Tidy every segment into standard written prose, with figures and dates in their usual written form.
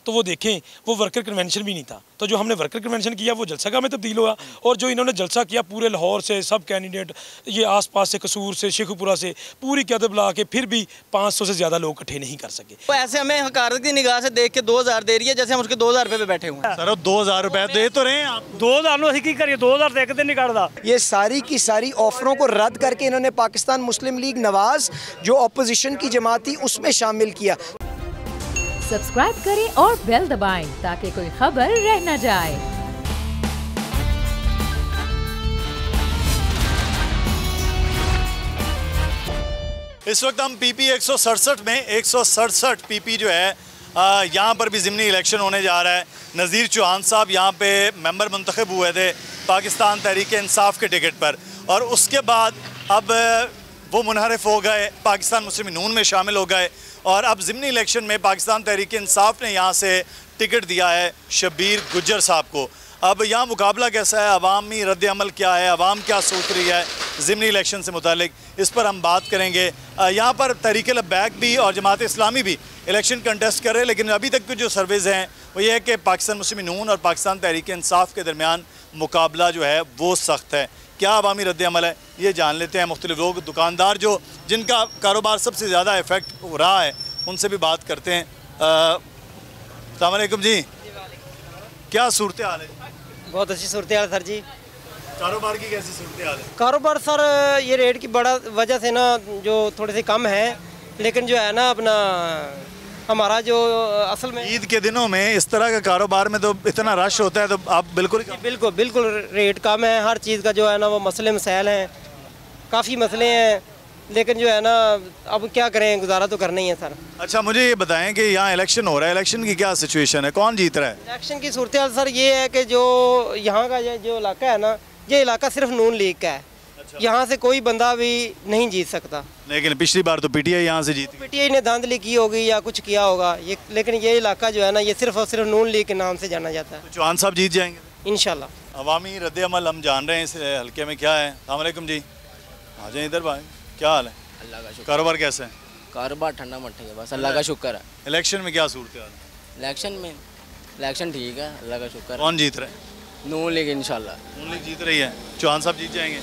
तो वो देखें वो वर्कर कन्वेंशन भी नहीं था, तो जो हमने वर्कर कन्वेंशन किया वो जलसा में तब्दील हुआ। और जो इन्होंने जलसा किया पूरे लाहौर से सब कैंडिडेट, ये आसपास से कसूर से शेखुपुरा से पूरी क्यादत बुला के फिर भी 500 से ज़्यादा लोग इकट्ठे नहीं कर सके। तो ऐसे हमें हकारत की निगाह से देख के 2000 दे रही है, जैसे हम उसके 2000 रुपये पे बैठे हुए हैं। सर 2000 रुपए दे तो रहे हैं आप। 2000 की करिए, 2000 देख के नहीं काटता। ये सारी की सारी ऑफरों को रद्द करके इन्होंने पाकिस्तान मुस्लिम लीग नवाज जो अपोजिशन की जमात थी उसमें शामिल किया। सब्सक्राइब करें और बेल दबाएं ताकि कोई खबर रह न जाए। इस वक्त हम पीपी 167 में 167 पीपी जो है यहाँ पर भी ज़िमनी इलेक्शन होने जा रहा है। नज़ीर चौहान साहब यहाँ पे मेंबर मुंतखब हुए थे पाकिस्तान तहरीक इंसाफ के टिकट पर, और उसके बाद अब वो मुनहरफ हो गए, पाकिस्तान मुस्लिम नून में शामिल हो गए, और अब ज़िमनी इलेक्शन में पाकिस्तान तहरीक इंसाफ ने यहाँ से टिकट दिया है शब्बीर गुज्जर साहब को। अब यहाँ मुकाबला कैसा है, अवामी रद्द अमल क्या है, अवाम क्या सोच रही है ज़िमनी इलेक्शन से मुतालिक, इस पर हम बात करेंगे। यहाँ पर तहरीक लब्बैक भी और जमात इस्लामी भी इलेक्शन कंटेस्ट कर रहे हैं, लेकिन अभी तक के जो सर्वेज़ हैं वो ये है कि पाकिस्तान मुस्लिम नून और पाकिस्तान तहरीक इंसाफ के दरमियान मुकाबला जो है वो सख्त है। क्या अवामी रद्द अमल है ये जान लेते हैं। मुख्तलिफ लोग, दुकानदार जो जिनका कारोबार सबसे ज़्यादा इफ़ेक्ट हो रहा है उनसे भी बात करते हैं। अस्सलाम वालेकुम जी, क्या सूरत हाल है? बहुत अच्छी सूरत हाल सर जी। कारोबार की कैसी सूरत हाल है? कारोबार सर ये रेट की बड़ा वजह से ना जो थोड़े से कम है, लेकिन जो है ना अपना हमारा जो असल में ईद के दिनों में इस तरह का कारोबार में तो इतना रश होता है, तो आप बिल्कुल बिल्कुल रेट कम है। हर चीज़ का जो है ना वो मसले मसाइल हैं, काफ़ी मसले हैं, लेकिन जो है ना अब क्या करें, गुजारा तो करना ही है सर। अच्छा, मुझे ये बताएं कि यहाँ इलेक्शन हो रहा है, इलेक्शन की क्या सिचुएशन है, कौन जीत रहा है? इलेक्शन की सूरत हाल सर ये है कि जो यहाँ का जो इलाका है ना, ये इलाका सिर्फ नून लीग का है। यहाँ से कोई बंदा भी नहीं जीत सकता। लेकिन पिछली बार तो पीटीआई यहाँ से जीती। पीटीआई ने धांधली की होगी या कुछ किया होगा ये, लेकिन ये इलाका जो है ना ये सिर्फ और सिर्फ नून लीग के नाम से जाना जाता है। तो चौहान साहब जीत जाएंगे इंशाल्लाह। अवामी रद्द अमल हम जान रहे हैं इस हल्के में क्या है। अस्सलाम वालेकुम जी, आ जाए इधर भाई, क्या हाल है? अल्लाह का शुक्र। कारोबार कैसा है? कारोबार ठंडा मट्ठा है बस, अल्लाह का शुक्र है। इलेक्शन में क्या सूरत हाल है? इलेक्शन ठीक है, अल्लाह का शुक्र। कौन जीत रहा है? नून लीग इंशाल्लाह। नून लीग जीत रही है, चौहान साहब जीत जाएंगे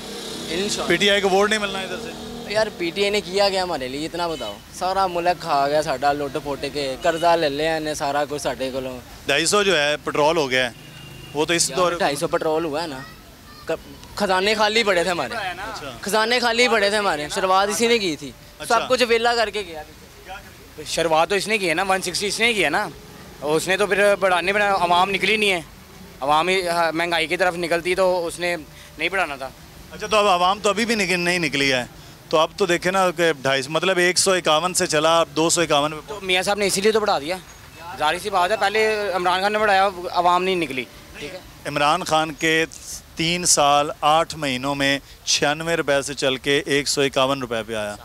इंशाल्लाह। पीटीआई को वोट नहीं मिलना इधर से? यार पीटीआई ने किया गया हमारे लिए, इतना बताओ। सारा मुल्क खा गया साडा, लुट पोट के कर्जा ले लिया इन्हें सारा कुछ साढ़े को। 250 जो है पेट्रोल हो गया है, वो तो इस दौर 250 पेट्रोल हुआ है ना, खजाने खाली पड़े थे हमारे, खजाने खाली पड़े थे हमारे। शुरुआत इसी ने की थी, सब कुछ वेला करके गया। शुरुआत तो इसने की है ना, 160 इसने की है ना, और उसने तो फिर बढ़ाने पर आवाम निकली नहीं है। आवाम ही महंगाई की तरफ निकलती तो उसने नहीं बढ़ाना था। अच्छा, तो अब आवाम तो अभी भी नहीं निकली है, तो अब तो देखे ना कि 250 मतलब 151 से चला 251 में। तो मियाँ साहब ने इसीलिए तो बढ़ा दिया, जारी सी बात है। पहले इमरान खान ने बढ़ाया, आवाम नहीं निकली। ठीक है, इमरान खान के 3 साल 8 महीनों में 96 रुपये से चल के 151 रुपये पे आया।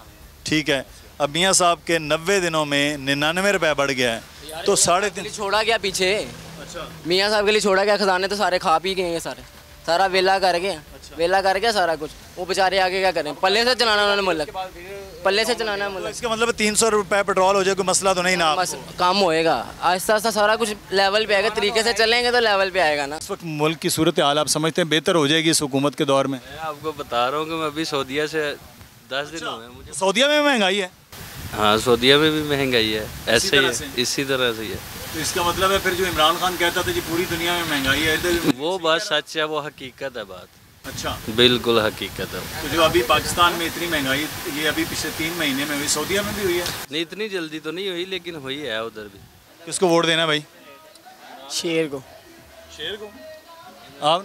ठीक है, अब मियाँ साहब के 90 दिनों में 99 रुपये बढ़ गया है, तो 3.5 छोड़ा गया पीछे। अच्छा, मियाँ साहब के लिए छोड़ा गया, खजाने तो सारे खा पी गए सारे, सारा वेला कर गया। वेला कर गया सारा कुछ, वो बेचारे आगे क्या करें, पल्ले से चलाना उन्होंने मुल्क, पल्ले से चलाना मुल्क। इसका मतलब 300 रुपये पेट्रोल हो जाए कोई मसला तो नहीं ना? काम होएगा, आहिस्ता आहिस्ता सारा कुछ लेवल पे आएगा, तरीके से चलेंगे तो लेवल पे आएगा ना। इस वक्त मुल्क की सूरत हाल आप समझते हैं बेहतर हो जाएगी इस हुकूमत के दौर में? मैं आपको बता रहा हूँ कि मैं अभी सऊदीया से 10 दिन हुए मुझे। सऊदीया में महंगाई है? हाँ, सऊदीया में भी महंगाई है, ऐसे ही है, इसी तरह से ही है। तो इसका मतलब है फिर जो इमरान खान कहता था जी पूरी दुनिया में महंगाई है, इधर वो बात सच है, वो हकीकत है बात। अच्छा, बिल्कुल हकीकत है। तो जो अभी पाकिस्तान में इतनी महंगाई ये अभी पिछले 3 महीने में हुई, सऊदीया में भी हुई है? नहीं, इतनी जल्दी तो नहीं हुई, लेकिन हुई है उधर भी। किसको वोट देना भाई? शेर को। शेर को? आप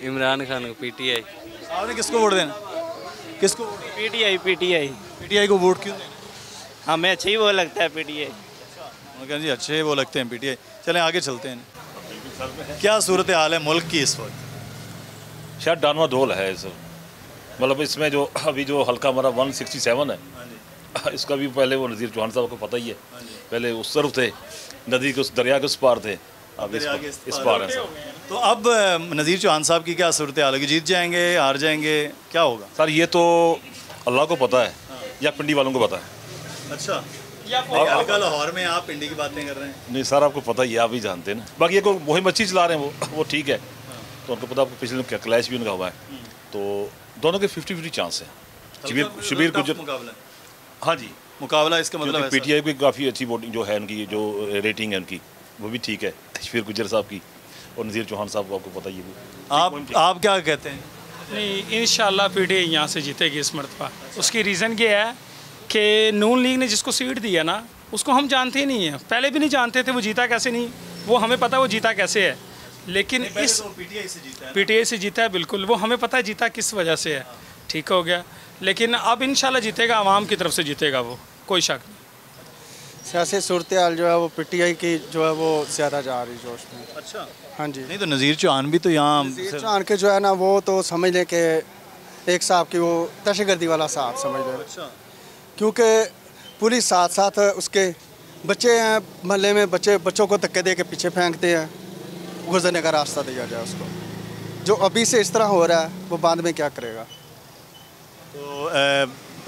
इमरान खान को, पीटीआई। आपने किसको वोट देना? किसको? पीटीआई। पीटीआई को वोट क्यों देना? हमें अच्छा ही वो लगता है पीटीआई। जी अच्छे वो लगते हैं पीटीआई। चलें आगे चलते हैं। क्या सूरत हाल है मुल्क की इस वक्त? शायद डानवा धोल है सर, मतलब इसमें जो अभी जो हल्का हमारा 167 है, इसका भी पहले वो नज़ीर चौहान साहब को पता ही है, पहले उस तरफ थे, नदी के उस दरिया के उस पार थे, अब इस पार है सर। तो अब नज़ीर चौहान साहब की क्या सूरत हाल है? जीत जाएंगे, हार जाएंगे, क्या होगा? सर ये तो अल्लाह को पता है या पिंडी वालों को पता है। अच्छा, हल्का लाहौर में आप पिंडी की बातें कर रहे हैं। नहीं सर, आपको पता ही है, आप भी जानते हैं ना। बाकी ये कोई मुहिम अच्छी चला रहे हैं वो ठीक है। तो उनको पता, आपको पिछले दिन क्लैश भी उनका हुआ है, तो दोनों के 50-50 चांस है। शबीर गुजर, हाँ जी, मुकाबला इसका मतलब पीटीआई की काफ़ी अच्छी वोटिंग जो है, उनकी जो रेटिंग है उनकी वो भी ठीक है, शबीर गुजर साहब की और नज़ीर चौहान साहब को आपको पता ही है। आप क्या कहते हैं? नहीं, इंशाल्लाह पीटीआई यहाँ से जीतेगी इस मरतबा। उसकी रीज़न ये है कि नून लीग ने जिसको सीट दी है ना, उसको हम जानते ही नहीं हैं, पहले भी नहीं जानते थे वो जीता कैसे नहीं, वो हमें पता वो जीता कैसे है, लेकिन इस पीटीआई से जीता है बिल्कुल, वो हमें पता है जीता किस वजह से है, ठीक हो गया। लेकिन अब इंशाल्लाह जीतेगा, आवाम की तरफ से जीतेगा वो, कोई शक नहीं। सियासी सूरत हाल जो है वो पीटीआई की जो है वो ज़्यादा जा रही जोश में। अच्छा, हाँ जी। नहीं तो नज़ीर चौहान भी तो यहाँ, नज़ीर चौहान के जो है ना वो तो समझ लें कि एक साहब की वो दहशतगर्दी वाला साहब समझ लें। अच्छा, क्योंकि पुलिस साथ साथ उसके बच्चे हैं, मोहल्ले में बच्चों को धक्के दे के पीछे फेंकते हैं, गुजरने का रास्ता दिया जाए उसको। जो अभी से इस तरह हो रहा है वो बाद में क्या करेगा? तो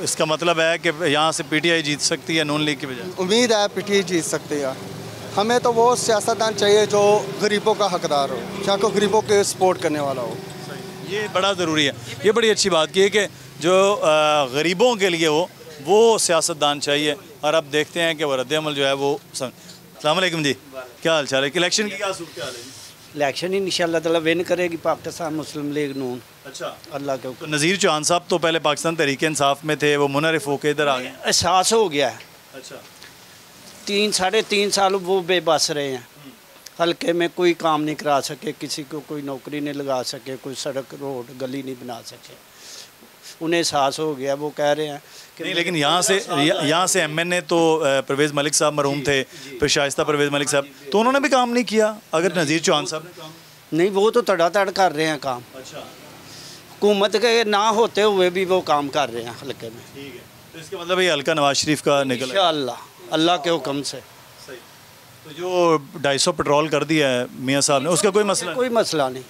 इसका मतलब है कि यहाँ से पीटीआई जीत सकती है नून लीग की बजाय? उम्मीद है पीटीआई जीत सकती है। हमें तो वो सियासतदान चाहिए जो गरीबों का हकदार हो, क्या को गरीबों के सपोर्ट करने वाला हो। ये बड़ा ज़रूरी है, ये बड़ी अच्छी बात की है कि जो गरीबों के लिए हो वो सियासतदान चाहिए। और अब देखते हैं कि वो रद्द-ए-अमल जो है वो। अस्सलाम वालेकुम जी, क्या हाल चाल है? इलेक्शन की क्या सूरत हाल है? इलेक्शन ही इंशाल्लाह ताला विन करेगी पाकिस्तान मुस्लिम लीग नून। अच्छा, अल्लाह के तो नज़ीर चौहान साहब तो पहले पाकिस्तान तहरीक इंसाफ में थे, वो मुनरिफ होकर इधर आ गए। एहसास हो गया है। अच्छा, 3-3.5 साल वो बेबस रहे हैं, हल्के में कोई काम नहीं करा सके, किसी को कोई नौकरी नहीं लगा सके, कोई सड़क रोड गली नहीं बना सके। उन्हें एहसास हो गया, वो कह रहे हैं कि नहीं, लेकिन यहाँ से एमएनए तो परवेज़ मलिक साहब मरहूम थे, फिर शाइस्ता परवेज़ मलिक साहब, तो उन्होंने भी काम नहीं किया। अगर नज़ीर चौहान साहब ने काम नहीं, वो तो तड़ातड़ कर रहे हैं काम। अच्छा, हुकूमत के ना होते हुए भी वो काम कर रहे हैं हल्के में। ठीक है, तो इसका मतलब ये हल्का नवाज शरीफ का निकला इंशाअल्लाह अल्लाह के हुक्म से। सही। तो जो 250 पेट्रोल कर दिया है मियाँ साहब ने, उसका कोई मसला? कोई मसला नहीं।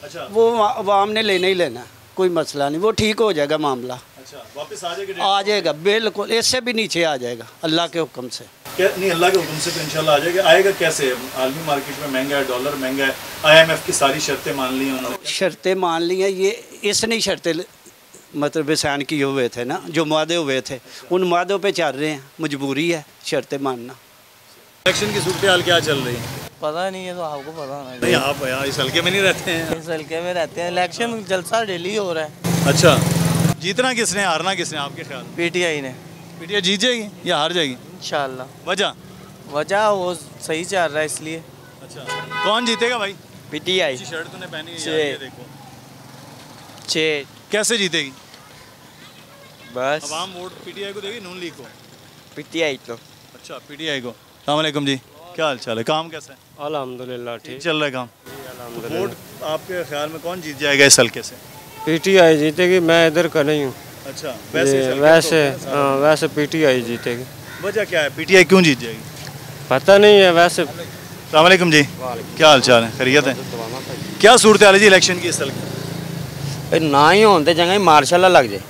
अच्छा, वो आवाम ने लेना ही लेना, कोई मसला नहीं, वो ठीक हो जाएगा मामला। अच्छा, वापस आ जाएगा बिल्कुल, इससे भी नीचे आ जाएगा अल्लाह के हुक्म से। क्या नहीं, अल्लाह के हुक्म से तो इंशाल्लाह आ जाएगा। आएगा कैसे? आलमी मार्केट में महंगा है, डॉलर महंगा है, IMF की सारी शर्तें मान ली उन्होंने। शर्तें मान ली हैं, ये इसने शर्तें मतलब साइन किए हुए थे ना, जो वादे हुए थे उन वादों पे चल रहे हैं, मजबूरी है शर्तें मानना। इलेक्शन की सूरत हाल क्या चल रही है? पता नहीं है, तो आपको पता होना नहीं, आप यहाँ इस हल्के में नहीं रहते हैं? इस हल्के में रहते हैं, इलेक्शन जलसा डेली हो रहा है। अच्छा, जीतना किसने, हारना किसने आपके ख्याल? पीटीआई ने। पीटीआई जीत जाएगी या हार जाएगी? इंशाल्लाह। वजह वो सही चल रहा है इसलिए। अच्छा, कौन जीतेगा भाई? पीटीआई। शर्ट तूने पहनी है यार, ये देखो। कैसे जीतेगी? बस अवाम वोट पीटीआई को देगी, नून लीग को? पीटीआई को। अच्छा, पीटीआई को। अस्सलाम वालेकुम जी, क्या हाल चाल है? काम कैसा है? अल्हम्दुलिल्लाह ठीक चल रहा है काम। वोट आपके ख्याल में कौन जीत जाएगा इस हल्के से? पीटीआई जीतेगी, मैं इधर का नहीं हूँ। अच्छा, वैसे पीटीआई जीतेगी। वजह क्या है, पीटीआई क्यों जीत जाएगी? पता नहीं है वैसे। अस्सलाम वालेकुम जी, क्या हाल चाल है? खैरियत है? क्या सूरत हाल है जी इलेक्शन की इस हल्के? ना ही होते जगह मार्शल लग जाए।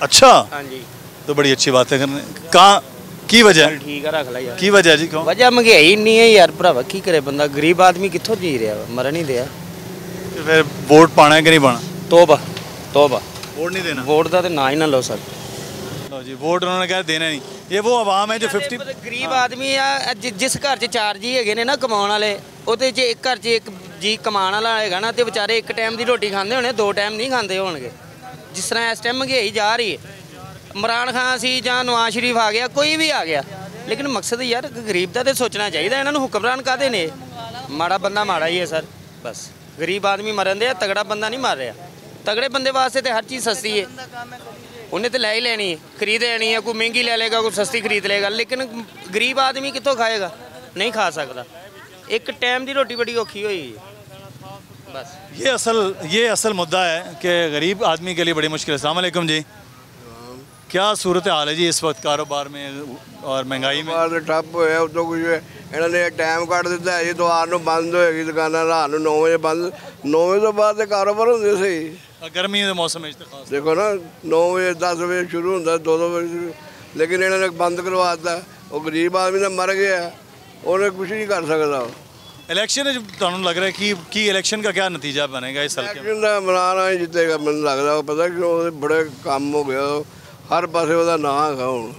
अच्छा, हाँ जी, तो बड़ी अच्छी बात है करने। कहाँ की वजह? ठीक है, रख ला यार। की वजह जी? क्यों? वजह महंगाई नहीं है यार भरावा, की करे बंदा, गरीब आदमी कितों जी रहा मर नहीं दिया। तो फिर वोट पाना है कि नहीं पाना? तोबा वोट नहीं देना। वोट का तो ना ही ना लो सर। लो जी, वोट उन्होंने कहा देना नहीं। ये वो आवाम है जो 50 गरीब आदमी आ, जिस घर 'ਚ 4 जी है ना कमाने वाले, ਉਹਦੇ 'ਚ एक घर 'ਚ एक जी कमाने वाला है ना, तो बेचारे एक टाइम की रोटी खाते होने, 2 टाइम नहीं खाते होंगे। जिस तरह इस टाइम महंगाई जा रही है, इमरान खान सी या नवाज शरीफ आ गया, कोई भी आ गया, लेकिन मकसद यार गरीब का तो सोचना चाहिए। इन्होंने हुक्मरान काहदे ने? माड़ा बंदा माड़ा ही है सर, बस। गरीब आदमी मरन दे, तगड़ा बंदा नहीं मर रहा। तगड़े बंदे वास्ते तो हर चीज़ सस्ती है, उन्हें तो लै ही लेनी है, खरीद लेनी है। कोई महंगी ले लेगा, कोई सस्ती खरीद लेगा, लेकिन गरीब आदमी कितों खाएगा? नहीं खा सकता। एक टाइम की रोटी बड़ी औखी हुई है बस। ये असल मुद्दा है कि गरीब आदमी के लिए बड़ी मुश्किल है। अस्सलाम वालेकुम जी, क्या सूरत हाल है जी इस वक्त कारोबार में और महंगाई में? ठप होया उतो कुछ इन्होंने टाइम कट दिता है जी, इतवार को बंद होएगी दुकाना, रात को 9 बजे बंद। 9 बजे तो बाद कारोबार होंगे सही। गर्मी के मौसम में देखो ना, 9 बजे 10 बजे शुरू होता है, 2-2 बजे, लेकिन इन्होंने बंद करवा दिता। ਉਹ ਗਰੀਬ ਆਦਮੀ ਤਾਂ ਮਰ ਗਿਆ, ਉਹਨੇ ਕੁਝ नहीं कर सकता। इलेक्शन ਤੁਹਾਨੂੰ ਲੱਗ ਰਿਹਾ कि इलेक्शन का क्या नतीजा बनेगा इस हल्के में? इलेक्शन ਦਾ ਇਮਰਾਨ ਹੀ ਜਿੱਤੇਗਾ ਮੈਨੂੰ ਲੱਗਦਾ। ਉਹ ਪਤਾ ਕਿਉਂ, ਉਹਦੇ ਬੜੇ ਕੰਮ ਹੋ ਗਿਆ, ਹਰ ਪਾਸੇ ਉਹਦਾ ਨਾਂ ਹੈਗਾ ਹੁਣ।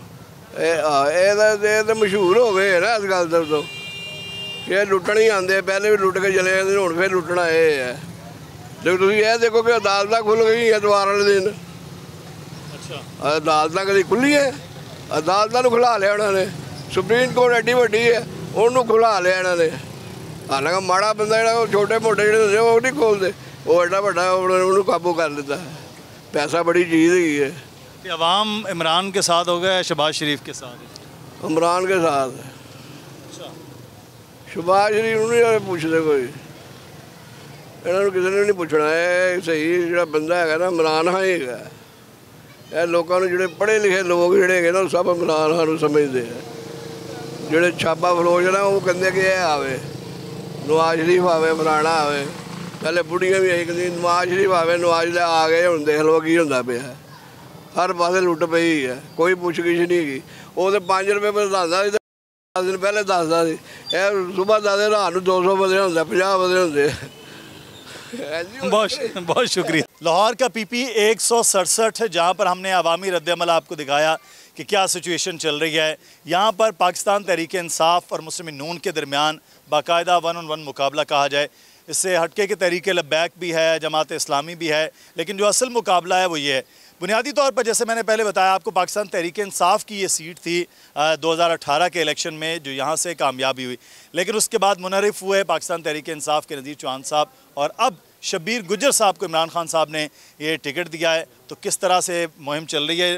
ਇਹ ਤਾਂ ਮਸ਼ਹੂਰ ਹੋ ਗਏ ਨਾ ਇਸ ਗੱਲ ਤੋਂ। ਇਹ ਲੁੱਟਣ ਹੀ ਆਉਂਦੇ, ਪਹਿਲੇ ਵੀ ਲੁੱਟ ਕੇ ਚਲੇ ਜਾਂਦੇ, ਹੁਣ ਫਿਰ ਲੁੱਟਣ ਆਏ ਹੈ। ਜੇ ਤੁਸੀਂ ਇਹ ਦੇਖੋ ਕਿ ਅਦਾਲਤਾਂ ਖੁੱਲ੍ਹ ਗਈ ਐਤਵਾਰ ਵਾਲੇ ਦਿਨ। ਅੱਛਾ, ਅਦਾਲਤਾਂ ਕਦੀ ਖੁੱਲ੍ਹੀਆਂ? ਅਦਾਲਤਾਂ ਨੂੰ ਖੁਲਾ ਲਿਆ ਉਹਨਾਂ ਨੇ। ਸੁਪਰੀਮ ਕੋਰਟ ਐਡੀ ਵੱਡੀ ਹੈ, ਉਹਨੂੰ ਖੁਲਾ ਲਿਆ ਇਹਨਾਂ ਨੇ। ਹਾਲਾਂਕਿ ਮਾੜਾ ਬੰਦਾ ਜਿਹੜਾ ਉਹ ਛੋਟੇ ਮੋਟੇ ਜਿਹੜੇ ਹੁੰਦੇ ਉਹ ਨਹੀਂ ਖੋਲਦੇ, ਉਹ ਐਡਾ ਵੱਡਾ ਉਹਨੂੰ ਕਾਬੂ ਕਰ ਲਿੱਤਾ। पैसा बड़ी चीज़ ही है। कि अवाम इमरान के साथ हो गया, शहबाज शरीफ के साथ? इमरान के साथ। अच्छा, शहबाज शरीफ नहीं पूछते कोई, इन्होंने किसी ने नहीं पूछना। है सही जो बंदा है ना इमरान खान ही है। यह लोगों ने जो पढ़े लिखे लोग जोड़े ना सब इमरान खान समझते हैं। जोड़े छापा फलोज ना वो कहते कि यह आवे, नवाज शरीफ आवे, फलाना आवे। पहले बुढ़ियाँ भी एक दिन नवाज शरीफ आवे, नवाज आ गए, हम देख लो की होंदा पे है। हर पासे लुट पई है, कोई पुछ गिछ नहीं की। वो तो 5 रुपये पर दसदा, 10 दिन पहले दसदा सी। सुबह दसदे रात को 200 बंदे होंदे, 50 बंदे होंदे। बहुत बहुत शुक्रिया। लाहौर का PP 167, जहाँ पर हमने अवामी रद्द-ए-अमल आपको दिखाया कि क्या सिचुएशन चल रही है। यहाँ पर पाकिस्तान तहरीक इंसाफ और मुस्लिम नून के दरमियान बाकायदा 1-on-1 मुकाबला कहा जाए, इससे हटके के तरीके लब्बैक भी है, जमात इस्लामी भी है, लेकिन जो असल मुकाबला है वो ये है। बुनियादी तौर पर जैसे मैंने पहले बताया आपको, पाकिस्तान तहरीक इंसाफ की ये सीट थी 2018 के इलेक्शन में, जो यहाँ से कामयाबी हुई। लेकिन उसके बाद मुनरिफ हुए पाकिस्तान तहरीक इंसाफ के नज़ीर चौहान साहब, और अब शब्बीर गुज्जर साहब को इमरान खान साहब ने ये टिकट दिया है। तो किस तरह से मुहिम चल रही है,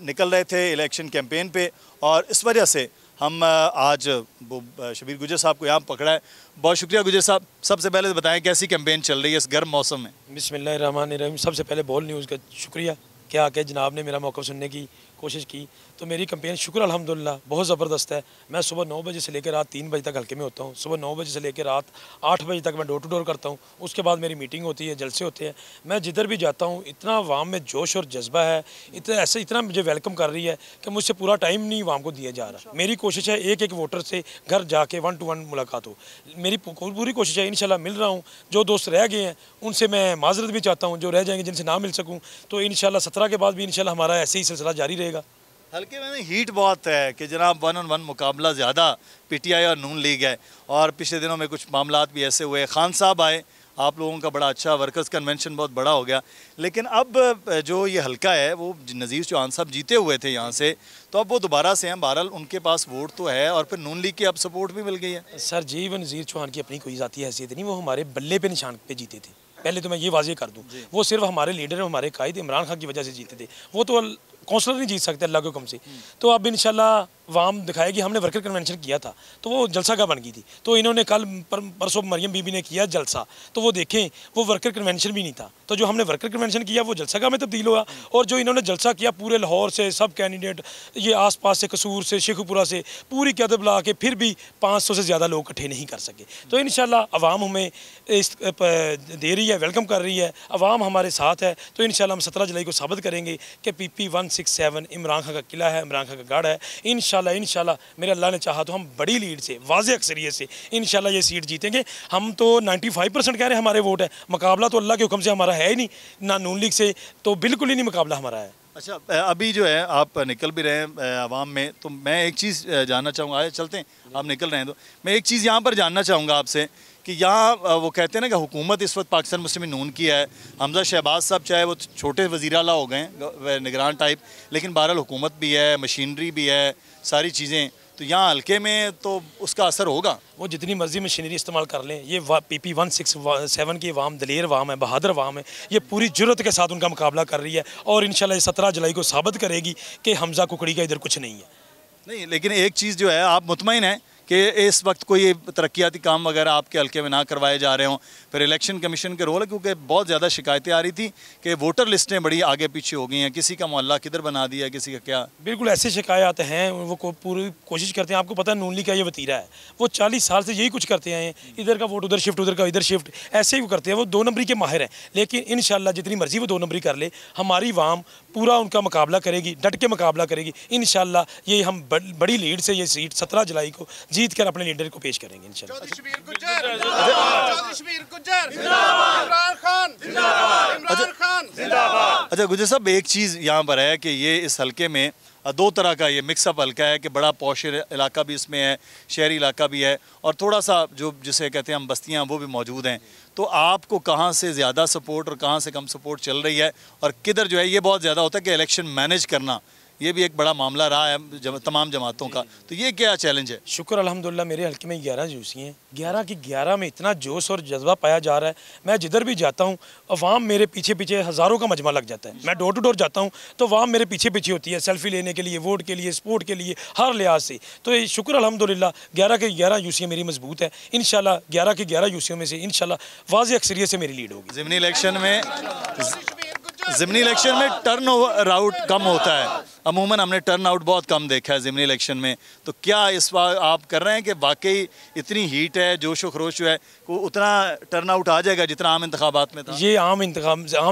निकल रहे थे इलेक्शन कैंपेन पे, और इस वजह से हम आज वो शब्बीर गुज्जर साहब को यहाँ पकड़ा है। बहुत शुक्रिया गुज्जर साहब। सबसे पहले तो बताएं कैसी कैंपेन चल रही है इस गर्म मौसम में? बिस्मिल्लाहिर्रहमानिर्रहीम। सबसे पहले बोल न्यूज़ का शुक्रिया कि आके जनाब ने मेरा मौक़िफ़ सुनने की कोशिश की। तो मेरी कैंपेन शुक्र अल्हम्दुलिल्लाह बहुत ज़बरदस्त है। मैं सुबह 9 बजे से लेकर रात 3 बजे तक हल्के में होता हूँ। सुबह 9 बजे से लेकर रात 8 बजे तक मैं डोर टू डोर करता हूँ। उसके बाद मेरी मीटिंग होती है, जलसे होते हैं। मैं जिधर भी जाता हूँ इतना अवाम में जोश और जज्बा है, इतना मुझे वेलकम कर रही है कि मुझसे पूरा टाइम नहीं अवाम को दिया जा रहा। मेरी कोशिश है एक एक वोटर से घर जाके 1-to-1 मुलाकात हो। मेरी पूरी कोशिश है, इंशाल्लाह मिल रहा हूँ। जो दोस्त रह गए हैं उनसे मैं माजरत भी चाहता हूँ, जो रह जाएंगे जिनसे ना मिल सकूँ, तो इंशाल्लाह 17 के बाद भी इंशाल्लाह हमारा ऐसे ही सिलसिला जारी रहेगा। हल्के में हीट बहुत है कि जनाब 1-on-1 मुकाबला ज़्यादा PTI और नून लीग है, और पिछले दिनों में कुछ मामलात भी ऐसे हुए। खान साहब आए, आप लोगों का बड़ा अच्छा वर्कर्स कन्वेंशन बहुत बड़ा हो गया, लेकिन अब जो ये हल्का है वो नज़ीर चौहान साहब जीते हुए थे यहाँ से, तो अब वो दोबारा से हैं। बहरहाल उनके पास वोट तो है, और फिर नून लीग की अब सपोर्ट भी मिल गई है। सर जी, वो नज़ीर चौहान की अपनी कोई ज़ाती हैसियत नहीं, वो हमारे बल्ले पे निशान पे जीते थे। पहले तो मैं ये वाज़ेह कर दूँ, वो सिर्फ हमारे लीडर, हमारे कायद इमरान खान की वजह से जीते थे। वो तो कौंसलर नहीं जीत सकते अल्लाह के हुक्म से। तो अब इंशाल्लाह वाम दिखाएगी। हमने वर्कर कन्वेंशन किया था तो वो जलसा का बन गई थी, तो इन्होंने कल परसों मरियम बीबी ने किया जलसा, तो वो देखें वो वर्कर कन्वेंशन भी नहीं था। तो जो हमने वर्कर कन्वेंशन किया वो जलसा का में तब्दील हुआ, और जो इन्होंने जलसा किया पूरे लाहौर से सब कैंडिडेट, ये आसपास से कसूर से शेखुपुरा से पूरी क्यादत बुला के फिर भी 500 से ज़्यादा लोग इकट्ठे नहीं कर सके। तो इंशाल्लाह अवाम हमें दे रही है, वेलकम कर रही है, अवाम हमारे साथ है। तो इंशाल्लाह हम 17 जुलाई को साबित करेंगे कि PP 167 इमरान खान का किला है, इमरान खान का गढ़ है। इंशाल्लाह मेरे अल्लाह ने चाहा तो हम बड़ी लीड से, वाज़ेह अक्सरियत से इंशाल्लाह ये सीट जीतेंगे। हम तो 95% कह रहे हैं हमारे वोट है। मुकाबला तो अल्लाह के हुक्म से हमारा है ही नहीं, ना नून लीग से, तो बिल्कुल ही नहीं मुकाबला हमारा है। अच्छा, अभी जो है आप निकल भी रहे हैं आवाम में, तो मैं एक चीज़ जानना चाहूँगा। आए चलते हैं, आप निकल रहे हैं तो मैं एक चीज़ यहाँ पर जानना चाहूँगा आपसे कि यहाँ वो कहते हैं ना कि हुकूमत इस वक्त पाकिस्तान मुस्लिम नून की है। हमजा शहबाज साहब चाहे वो छोटे वज़ीर आला हो गए, निगरान टाइप, लेकिन बहरहाल हुकूमत भी है, मशीनरी भी है, सारी चीज़ें, तो यहाँ हल्के में तो उसका असर होगा। वो जितनी मर्जी मशीनरी इस्तेमाल कर लें, ये PP 167 की अवाम दलेर अवाम है, बहादुर अवाम है, ये पूरी जुर्रत के साथ उनका मुकाबला कर रही है, और इंशाल्लाह 17 जुलाई को साबित करेगी कि हमजा कुकड़ी का इधर कुछ नहीं है। नहीं, लेकिन एक चीज़ जो है, आप मुतमईन हैं कि इस वक्त कोई तरक्याती काम वगैरह आपके हल्के में ना करवाए जा रहे हों? फिर इलेक्शन कमीशन के रोल है, क्योंकि बहुत ज़्यादा शिकायतें आ रही थी कि वोटर लिस्टें बड़ी आगे पीछे हो गई हैं, किसी का मोहल्ला किधर बना दिया, किसी का क्या। बिल्कुल ऐसे शिकायत हैं, वो पूरी कोशिश करते हैं। आपको पता है नून लीग का ये वतीरा है, वो 40 साल से यही कुछ करते आए हैं, इधर का वोट उधर शिफ्ट, उधर का इधर शिफ्ट, ऐसे ही वो करते हैं। वो 2 नंबरी के माहिर हैं, लेकिन इंशाल्लाह जितनी मर्जी वो 2 नंबरी कर ले, हमारी वाम पूरा उनका मुकाबला करेगी, डट के मुकाबला करेगी इंशाल्लाह। ये हम बड़ी लीड से ये सीट 17 जुलाई को जीत कर अपने लीडर को पेश करेंगे इंशाल्लाह। अच्छा गुजर साहब, एक चीज़ यहाँ पर है कि ये इस हल्के में 2 तरह का ये मिक्सअप हल्का है कि बड़ा पॉश इलाका भी इसमें है, शहरी इलाका भी है, और थोड़ा सा जो जिसे कहते हैं हम बस्तियाँ वो भी मौजूद हैं। तो आपको कहाँ से ज़्यादा सपोर्ट और कहाँ से कम सपोर्ट चल रही है, और किधर जो है ये बहुत ज़्यादा होता है कि इलेक्शन मैनेज करना, ये भी एक बड़ा मामला रहा है तमाम जमातों का, तो ये क्या चैलेंज है? शुक्र अल्हम्दुलिल्लाह मेरे हल्के में 11 जूसी हैं, 11 की 11 में इतना जोश और जज्बा पाया जा रहा है। मैं जिधर भी जाता हूँ अवाम मेरे पीछे पीछे, हज़ारों का मजमा लग जाता है। मैं डोर टू डोर जाता हूँ तो अवाम मेरे पीछे पीछे होती है, सेल्फी लेने के लिए, वोट के लिए, सपोर्ट के लिए, हर लिहाज से। तो ये शुक्र अल्हम्दुलिल्लाह 11 के 11 यूसियाँ मेरी मजबूत है। इंशाल्लाह 11 के 11 यूसियों में से इंशाल्लाह वाज़ेह अक्सरियत से मेरी लीड होगी। ज़िमनी इलेक्शन में टर्न आउट कम होता है, अमूमन हमने टर्न आउट बहुत कम देखा है ज़िमनी इलेक्शन में। तो क्या इस बार आप कर रहे हैं कि वाकई इतनी हीट है, जोश व खरोश जो है, वो उतना टर्न आउट आ जाएगा जितना आम इंतखाबात में था? ये आम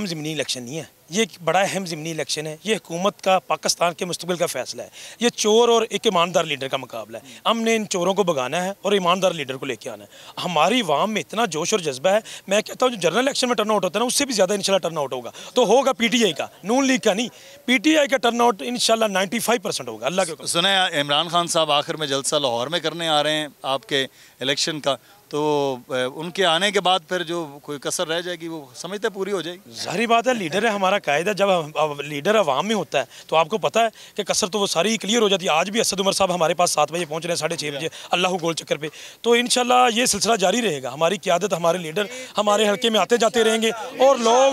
ज़िमनी इलेक्शन नहीं है, ये एक बड़ा अहम ज़िमनी इलेक्शन है। ये हुकूमत का, पाकिस्तान के मुस्तकबिल का फ़ैसला है। ये चोर और एक ईमानदार लीडर का मुकाबला है। हमने इन चोरों को भगाना है और ईमानदार लीडर को लेके आना है। हमारी वाम में इतना जोश और जज्बा है, मैं कहता हूँ जो जनरल इलेक्शन में टर्न आउट होता है ना, उससे भी ज़्यादा इंशाल्लाह टर्न आउट होगा। तो होगा PTI का, नून लीग का नहीं, PTI का टर्न आउट इंशाल्लाह 95% होगा। अल्लाह के सुना है इमरान खान साहब आखिर में जलसा लाहौर में करने आ रहे हैं आपके इलेक्शन का, तो उनके आने के बाद फिर जो कोई कसर रह जाएगी वो समझते पूरी हो जाएगी? जाहिर बात है, लीडर है हमारा कायदा। जब लीडर अवाम में होता है तो आपको पता है कि कसर तो वो सारी क्लियर हो जाती है। आज भी असद उमर साहब हमारे पास 7 बजे पहुंच रहे हैं, 6:30 बजे अल्लाह गोल चक्कर पे। तो इंशाल्लाह ये सिलसिला जारी रहेगा। हमारी क़यादत, हमारे लीडर हमारे हल्के में आते जाते रहेंगे और लोग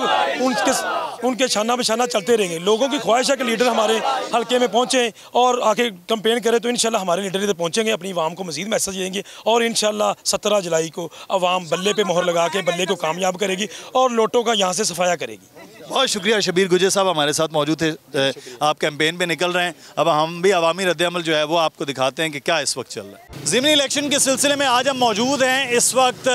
उनके शाना बशाना चलते रहेंगे। लोगों की ख्वाहिश है कि लीडर हमारे हल्के में पहुँचें और आके कंपेन करें। तो इंशाल्लाह हमारे लीडर इधर पहुँचेंगे, अपनी वाम को मज़ीद मैसेज देंगे और इंशाल्लाह 17 जुलाई को आवाम बल्ले पे मोहर लगा के बल्ले को कामयाब करेगी और लोटों का यहाँ से सफाया करेगी। बहुत शुक्रिया शबीर गुजर साहब हमारे साथ मौजूद थे। आप कैंपेन पे निकल रहे हैं, अब हम भी अवामी रद्द-ए-अमल जो है वो आपको दिखाते हैं कि क्या इस वक्त चल रहा है। ज़िमनी इलेक्शन के सिलसिले में आज हम मौजूद हैं इस वक्त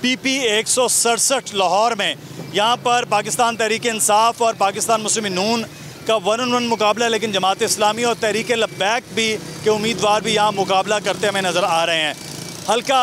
PP 167 लाहौर में। यहाँ पर पाकिस्तान तहरीक इंसाफ और पाकिस्तान मुस्लिम नून का 1-on-1 मुकाबला है, लेकिन जमात इस्लामी और तहरीक लब्बैक भी के उम्मीदवार भी यहाँ मुकाबला करते हमें नज़र आ रहे हैं। हल्का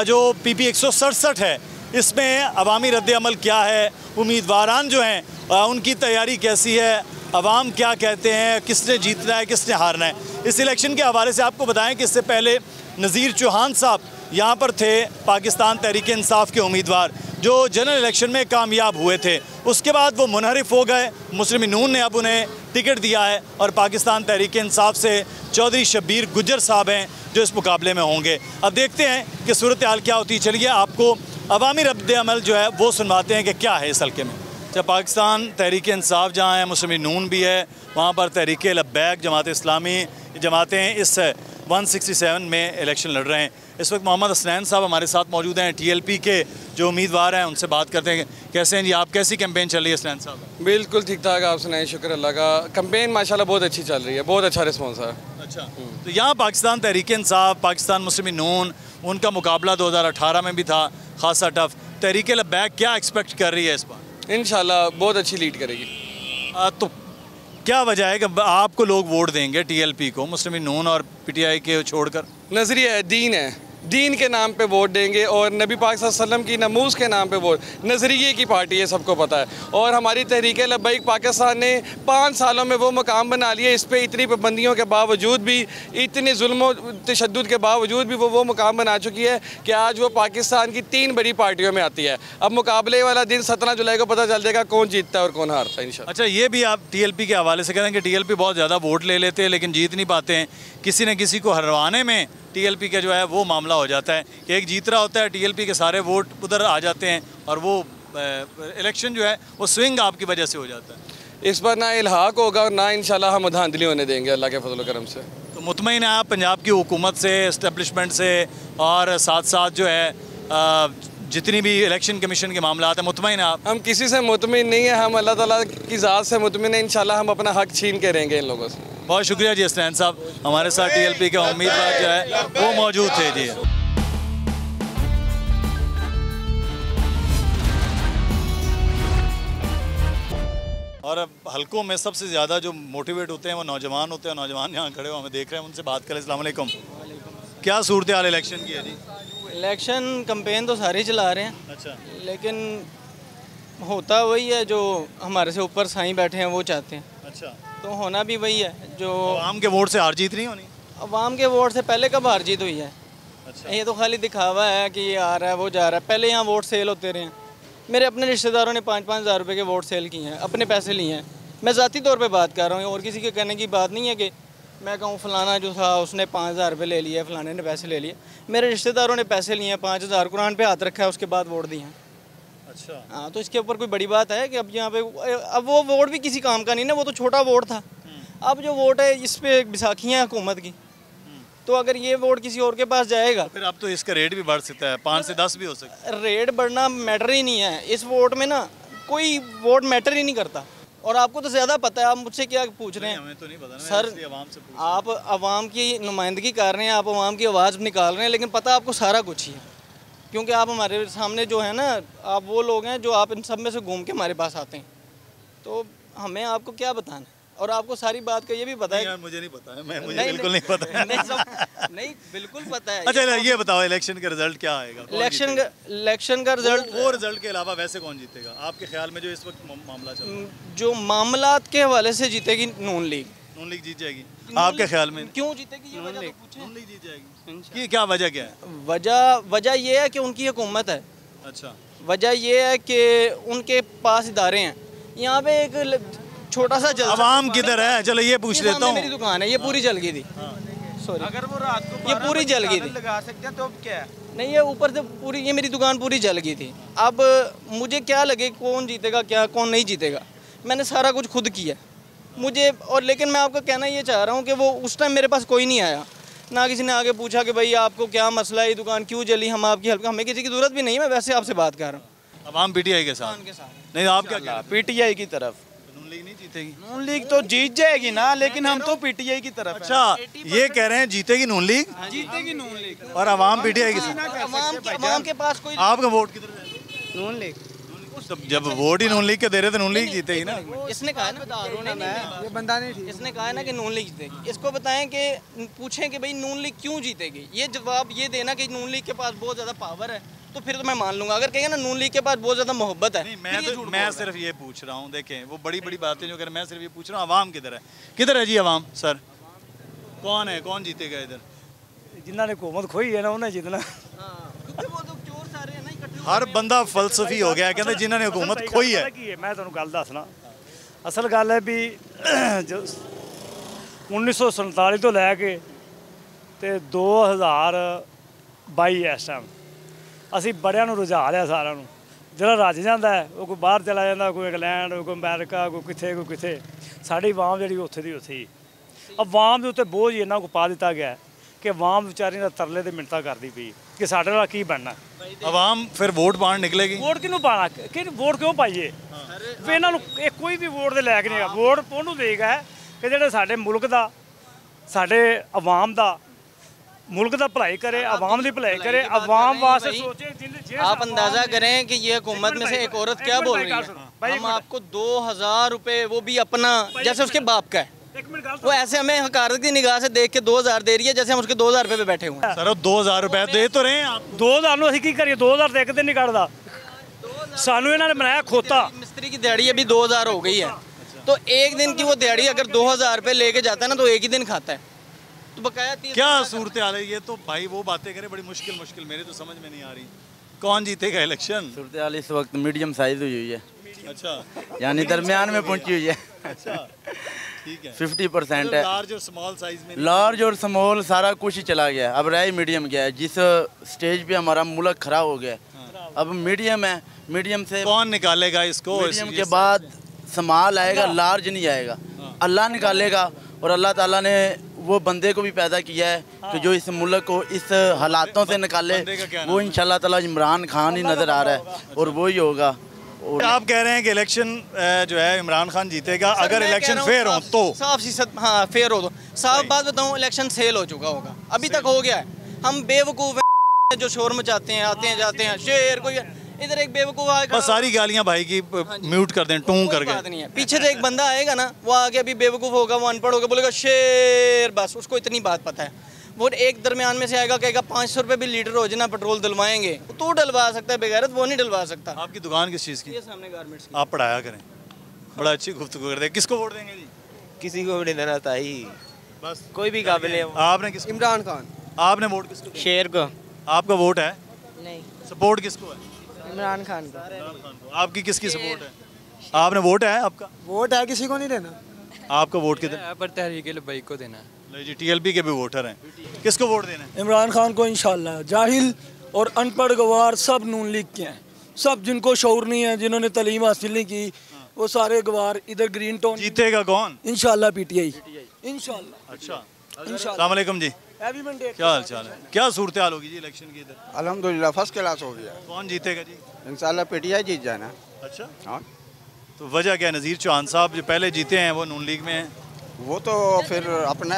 जो PP 167 है इसमें अवामी रद्द-ए-अमल क्या है, उम्मीदवारान जो हैं उनकी तैयारी कैसी है, अवाम क्या कहते हैं, किसने जीतना है, किसने हारना है। इस इलेक्शन के हवाले से आपको बताएं कि इससे पहले नज़ीर चौहान साहब यहाँ पर थे, पाकिस्तान तहरीक इंसाफ के उम्मीदवार जो जनरल इलेक्शन में कामयाब हुए थे। उसके बाद वो मुनहरिफ हो गए, मुस्लिम नून ने अब उन्हें टिकट दिया है और पाकिस्तान तहरीक इंसाफ से चौधरी शब्बीर गुज्जर साहब हैं जो इस मुकाबले में होंगे। अब देखते हैं कि सूरत हाल क्या होती है। चलिए आपको अवामी रद्द-ए-अमल जो है वो सुनवाते हैं कि क्या है इस हल्के में। जब पाकिस्तान तहरीक इंसाफ जहाँ है, मुस्लिम नून भी है, वहाँ पर तहरीक लब्बैक, जमात इस्लामी जमातें इस 167 में इलेक्शन लड़ रहे हैं। इस वक्त मोहम्मद हसनैन साहब हमारे साथ मौजूद हैं, TLP के जो उम्मीदवार हैं, उनसे बात करते हैं। कैसे हैं जी आप, कैसी कैंपेन चल रही है हसनैन साहब? बिल्कुल ठीक ठाक, आप सुनाएं। शुक्र अल्लाह का, कैंपेन माशाल्लाह बहुत अच्छी चल रही है, बहुत अच्छा रिस्पॉन्स है। अच्छा, तो यहाँ पाकिस्तान तहरीक इंसाफ, पाकिस्तान मुस्लिम नून, उनका मुकाबला 2018 में भी था खासा टफ। तहरीक लब्बैक क्या एक्सपेक्ट कर रही है इस बार? इंशाल्लाह बहुत अच्छी लीड करेगी। तो क्या वजह है कि आपको लोग वोट देंगे TLP को, मुस्लिम नून और PTI के छोड़कर? नज़रिया है, दीन है, दीन के नाम पे वोट देंगे और नबी पाक सल्लल्लाहु अलैहि वसल्लम की नमूस के नाम पे वोट। नज़रिए की पार्टी है, सबको पता है। और हमारी तहरीक लब्बैक पाकिस्तान ने 5 सालों में वो मकाम बना लिया, इस पर इतनी पाबंदियों के बावजूद भी, इतने जुल्म तशद्दुद के बावजूद भी वो मकाम बना चुकी है कि आज वो पाकिस्तान की 3 बड़ी पार्टियों में आती है। अब मुकाबले वाला दिन 17 जुलाई को पता चल जाएगा कौन जीतता है और कौन हारता है इंशाल्लाह। अच्छा, ये भी आप TLP के हवाले से कह रहे हैं कि TLP बहुत ज़्यादा वोट ले लेते हैं लेकिन जीत नहीं पाते हैं। किसी न किसी को हरवाने में TLP का जो है वो मामला हो जाता है कि एक जीत रहा होता है, TLP के सारे वोट उधर आ जाते हैं और वो इलेक्शन जो है वो स्विंग आपकी वजह से हो जाता है। इस बार ना इल्हाक होगा और ना इंशाल्लाह हम धांधली होने देंगे अल्लाह के फजल करम से। तो मुतमईन है आप पंजाब की हुकूमत से, इस्टेब्लिशमेंट से, और साथ साथ जो है जितनी भी इलेक्शन कमीशन के मामला हैं, मुतमईन है आप? हम किसी से मुतमिन नहीं है, हम अल्लाह ताला की ज़ात से मुतमिन है। इंशाल्लाह हम अपना हक छीन के रहेंगे इन लोगों से। बहुत शुक्रिया जी हसनैन साहब, हमारे साथ TLP के उम्मीदवार जो है वो मौजूद थे जी। और अब हलकों में सबसे ज़्यादा जो मोटिवेट होते हैं वो नौजवान होते हैं। नौजवान यहाँ खड़े हो, हमें देख रहे हैं, उनसे बात करें। अस्सलाम वालेकुम। क्या सूरत हाल इलेक्शन की है जी? इलेक्शन कैंपेन तो सारे चला रहे हैं, अच्छा, लेकिन होता वही है जो हमारे से ऊपर साईं बैठे हैं वो चाहते हैं। अच्छा, तो होना भी वही है जो आवाम के वोट से हार जीत नहीं होनी। अवाम के वोट से पहले कब हार जीत हुई है? अच्छा, ये तो खाली दिखावा है कि ये आ रहा है वो जा रहा है। पहले यहाँ वोट सेल होते रहे हैं। मेरे अपने रिश्तेदारों ने 5-5 हज़ार रुपये के वोट सेल किए हैं, अपने पैसे लिए हैं। मैं ज़ाती तौर पे बात कर रहा हूँ, और किसी के कहने की बात नहीं है कि मैं कहूँ फ़लाना जो था उसने 5 हज़ार रुपये ले लिए, फ़लाने ने पैसे ले लिए। मेरे रिश्तेदारों ने पैसे लिए हैं, 5 हज़ार कुरान पे हाथ रखा है, उसके बाद वोट दिए हैं। अच्छा, हाँ, तो इसके ऊपर कोई बड़ी बात है कि अब यहाँ पे अब वो वोट भी किसी काम का नहीं ना, वो तो छोटा वोट था। अब जो वोट है इस पे बैसाखियाँ हैं हुकूमत की, तो अगर ये वोट किसी और के पास जाएगा फिर अब तो इसका रेट भी बढ़ सकता है, 5 से 10 भी हो सकता है। रेट बढ़ना मैटर ही नहीं है इस वोट में ना, कोई वोट मैटर ही नहीं करता। और आपको तो ज़्यादा पता है, आप मुझसे क्या पूछ रहे हैं? हमें तो नहीं पता ना, सर इसलिए आवाम से पूछ। आप आवाम की नुमाइंदगी कर रहे हैं, आप आवाम की आवाज़ निकाल रहे हैं, लेकिन पता आपको सारा कुछ ही है, क्योंकि आप हमारे सामने जो है ना, आप वो लोग हैं जो आप इन सब में से घूम के हमारे पास आते हैं। तो हमें आपको क्या बताना है, और आपको सारी बात का ये भी पता है। यार मुझे नहीं पता है, मुझे बिल्कुल नहीं पता है। नहीं बिल्कुल पता है। अच्छा ये बताओ, इलेक्शन का रिजल्ट क्या आएगा? इलेक्शन का रिजल्ट, वो रिजल्ट के अलावा वैसे कौन जीतेगा आपके ख्याल में, जो इस वक्त मामला चल रहा है? जो मामलात के हवाले से जीतेगी नून लीग। नून लीग जीत जाएगी आपके ख्याल में? क्यों जीतेगी ये वजह तो पूछें। नून लीग जीत जाएगी, क्या वजह क्या है? वजह ये है कि उनकी हुकूमत है। अच्छा, वजह ये है कि उनके पास इदारे हैं। यहाँ पे एक छोटा सा जलसा, आवाम किधर है? चलो ये पूछ लेता हूँ। मेरी दुकान है, ये पूरी जल गई थी। सॉरी, अगर वो रात को ये पूरी जल गई थी। लगा सकते हैं तो अब क्या है? नहीं, ये ऊपर से पूरी, ये मेरी दुकान पूरी जल गई थी। अब मुझे क्या लगे कौन जीतेगा, क्या कौन नहीं जीतेगा, मैंने सारा कुछ खुद किया मुझे। और लेकिन मैं आपको कहना ये चाह रहा हूँ कि वो उस टाइम मेरे पास कोई नहीं आया, ना किसी ने आगे पूछा कि भाई आपको क्या मसला है, ये दुकान क्यों जली, हम आपकी हेल्प, हमें किसी की ज़रूरत भी नहीं है। मैं वैसे आपसे बात कर रहा हूँ। आवाम PTI के साथ नहीं, आप क्या? PTI की तरफ। नून लीग नहीं जीतेगी? नून लीग तो जीत जाएगी ना, लेकिन हम तो PTI की तरफ। अच्छा, ये कह रहे हैं जीतेगी नून लीग, जीतेगी नून लीग, और आवाम PTI के साथ। आवाम के पास कोई, आपका वोट किधर जाएगा? नून लीग। तो जब वोट ही नून लीग के दे रहे तो नून लीग जीतेगी ना। इसने कहा ना, ये बंदा नहीं, इसने कहा ना कि नून लीग जीतेगी। इसको बताएं कि पूछें कि भाई नून लीग क्यों जीतेगी, ये जवाब ये देना कि नून लीग के पास बहुत ज़्यादा पावर है, तो फिर तो मैं मान लूँगा। अगर कहेंगे ना नून लीग के पास बहुत ज़्यादा मोहब्बत है, मैं सिर्फ ये पूछ रहा हूँ। देखें वो बड़ी बड़ी बातें जो कर, मैं सिर्फ ये पूछ रहा हूँ आवाम किधर है? किधर है जी आवाम? सर कौन है, कौन जीतेगा इधर? जिन्होंने हुकूमत खोई है ना उन्हें जीतना। हर बंदा फलसफी हो गया, कहते जिन्होंने हुकूमत खोई है। मैं तुहानू गल दसना, असल गल है भी जो 1947 तो लैके 2022 इस टाइम असी बड़ियां नू रुझा लिया सारा नू। जिहड़ा रज जाता है वो कोई बाहर चला जाता, कोई इंग्लैंड, कोई अमेरिका, कोई किथे। साड़ी आवाम जी उत्थे दी उत्थे ही। अवाम के उत्ते बोझ इन्ना को पा दिता गया कि अवाम बेचारी का तरले ते मिन्नतां करदी पई कि साडे नाल की बनना। अवाम फिर वोट पाण निकलेगी। वोट किनू पाना, कि वोट क्यों पाइए? इन्हां नू कोई भी वोट दे लैक नहीं है। वोट उहनू देगा कि जिहड़े साडे मुल्क दा, साडे अवाम दा, मुल्क दा भलाई करे, अवाम दी भलाई करे, अवाम वास्ते सोचे। आप अंदाजा करें कि ये हुकूमत में से एक औरत क्या बोल रही है, हम आपको 2000 रुपये, वो भी अपना जैसे उसके बाप का है, वो ऐसे हमें हकारत की निगाह से देख के 2000 दे रही है जैसे हम उसके 2000 रुपये पे बैठे हुए हैं। सर 2000 रुपये दे तो रहे हैं आप। 2000 नूं असीं की करिए? 2000 तो एक दिन नहीं कटदा। सानू इन्होंने बनाया खोता। मिस्त्री की दिहाड़ी अभी 2000 हो गई है, तो एक दिन की वो दिहाड़ी अगर 2000 रुपये लेके जाता है ना तो एक ही दिन खाता है। तो बकाया क्या सूरत हाल है? ये तो भाई वो बातें करें बड़ी मुश्किल मेरे तो समझ में नहीं आ रही। कौन जीतेगा इलेक्शन? सूरत हाल इस वक्त मीडियम साइज हुई है। अच्छा, यानी दरमियान में पहुंची हुई है। अच्छा, ठीक है। 50% है। लार्ज और स्मॉल साइज में, लार्ज और स्मॉल सारा कुछ ही चला गया, अब रहा ही मीडियम गया है। जिस स्टेज पे हमारा मुल्क खड़ा हो गया अब मीडियम है। मीडियम से कौन निकालेगा इसको? मीडियम के बाद स्मॉल आएगा, लार्ज नहीं आएगा। अल्लाह निकालेगा, और अल्लाह ताला ने वो बंदे को भी पैदा किया है कि जो इस मुल्क को इस हालातों से निकाले, वो इंशाल्लाह ताला इमरान खान ही नज़र आ रहा है और वो ही होगा। और आप कह रहे हैं कि इलेक्शन जो है इमरान खान जीतेगा अगर इलेक्शन फेयर हो तो? साफ सी हाँ फेयर हो तो। साफ बात बताऊँ, इलेक्शन सेल हो चुका होगा, अभी तक हो गया है। हम बेवकूफ़ जो शोर मचाते हैं, आते हैं जाते हैं, शेर कोई इधर एक बेवकूफ़ आएगा, बस सारी गालियां भाई की म्यूट कर दें, टूं करके। बात नहीं है, पीछे से एक बंदा आएगा ना, वो आगे अभी बेवकूफ़ होगा, वो अनपढ़ होगा, बोलेगा शेर, बस उसको इतनी बात पता है। वो एक दरमियान में से आएगा, कहेगा 500 रुपये भी लीटर हो जाए ना पेट्रोल डलवाएंगे, तो डलवा सकता है, बेगैरत वो नहीं डलवा सकता। आपकी दुकान किस चीज़ की? ये सामने गारमेंट्स। आप पढ़ाया करें, बड़ा अच्छी गुफ्तगू करते हैं। किसको वोट देंगे जी? किसी को भी नहीं देना चाहिए, बस कोई भी काबिल है। आपने किस? इमरान खान। आपने वोट किसको? शेर को। आपका वोट है? नहीं। सपोर्ट किसको है? इमरान खान को। आपकी किसकी सपोर्ट है? आपने वोट है आपका? वोट है, किसी को नहीं देना। आपका वोट किधर? पर तहरीक लब्बैक को देना है। जी, टीएलपी के भी वोटर हैं, किसको वोट देना है? इमरान खान को इंशाल्लाह। जाहिल और अनपढ़ गवार सब नून लीग के हैं, सब जिनको शऊर नहीं है, जिन्होंने तालीम हासिल नहीं की, वो सारे गवार इधर ग्रीन टाउन। जीतेगा कौन? इंशाल्लाह पीटीआई, इंशाल्लाह। अच्छा, अस्सलाम वालेकुम जी, क्या हाल चाल है? क्या सूरत हाल होगी जी इलेक्शन की इधर? अल्हम्दुलिल्लाह फर्स्ट क्लास हो गया। कौन जीतेगा जी? इंशाल्लाह पीटीआई जीत जाना। अच्छा, हाँ। तो वजह क्या है? नज़ीर चौहान साहब जो पहले जीते हैं वो नून लीग में हैं। वो तो फिर अपना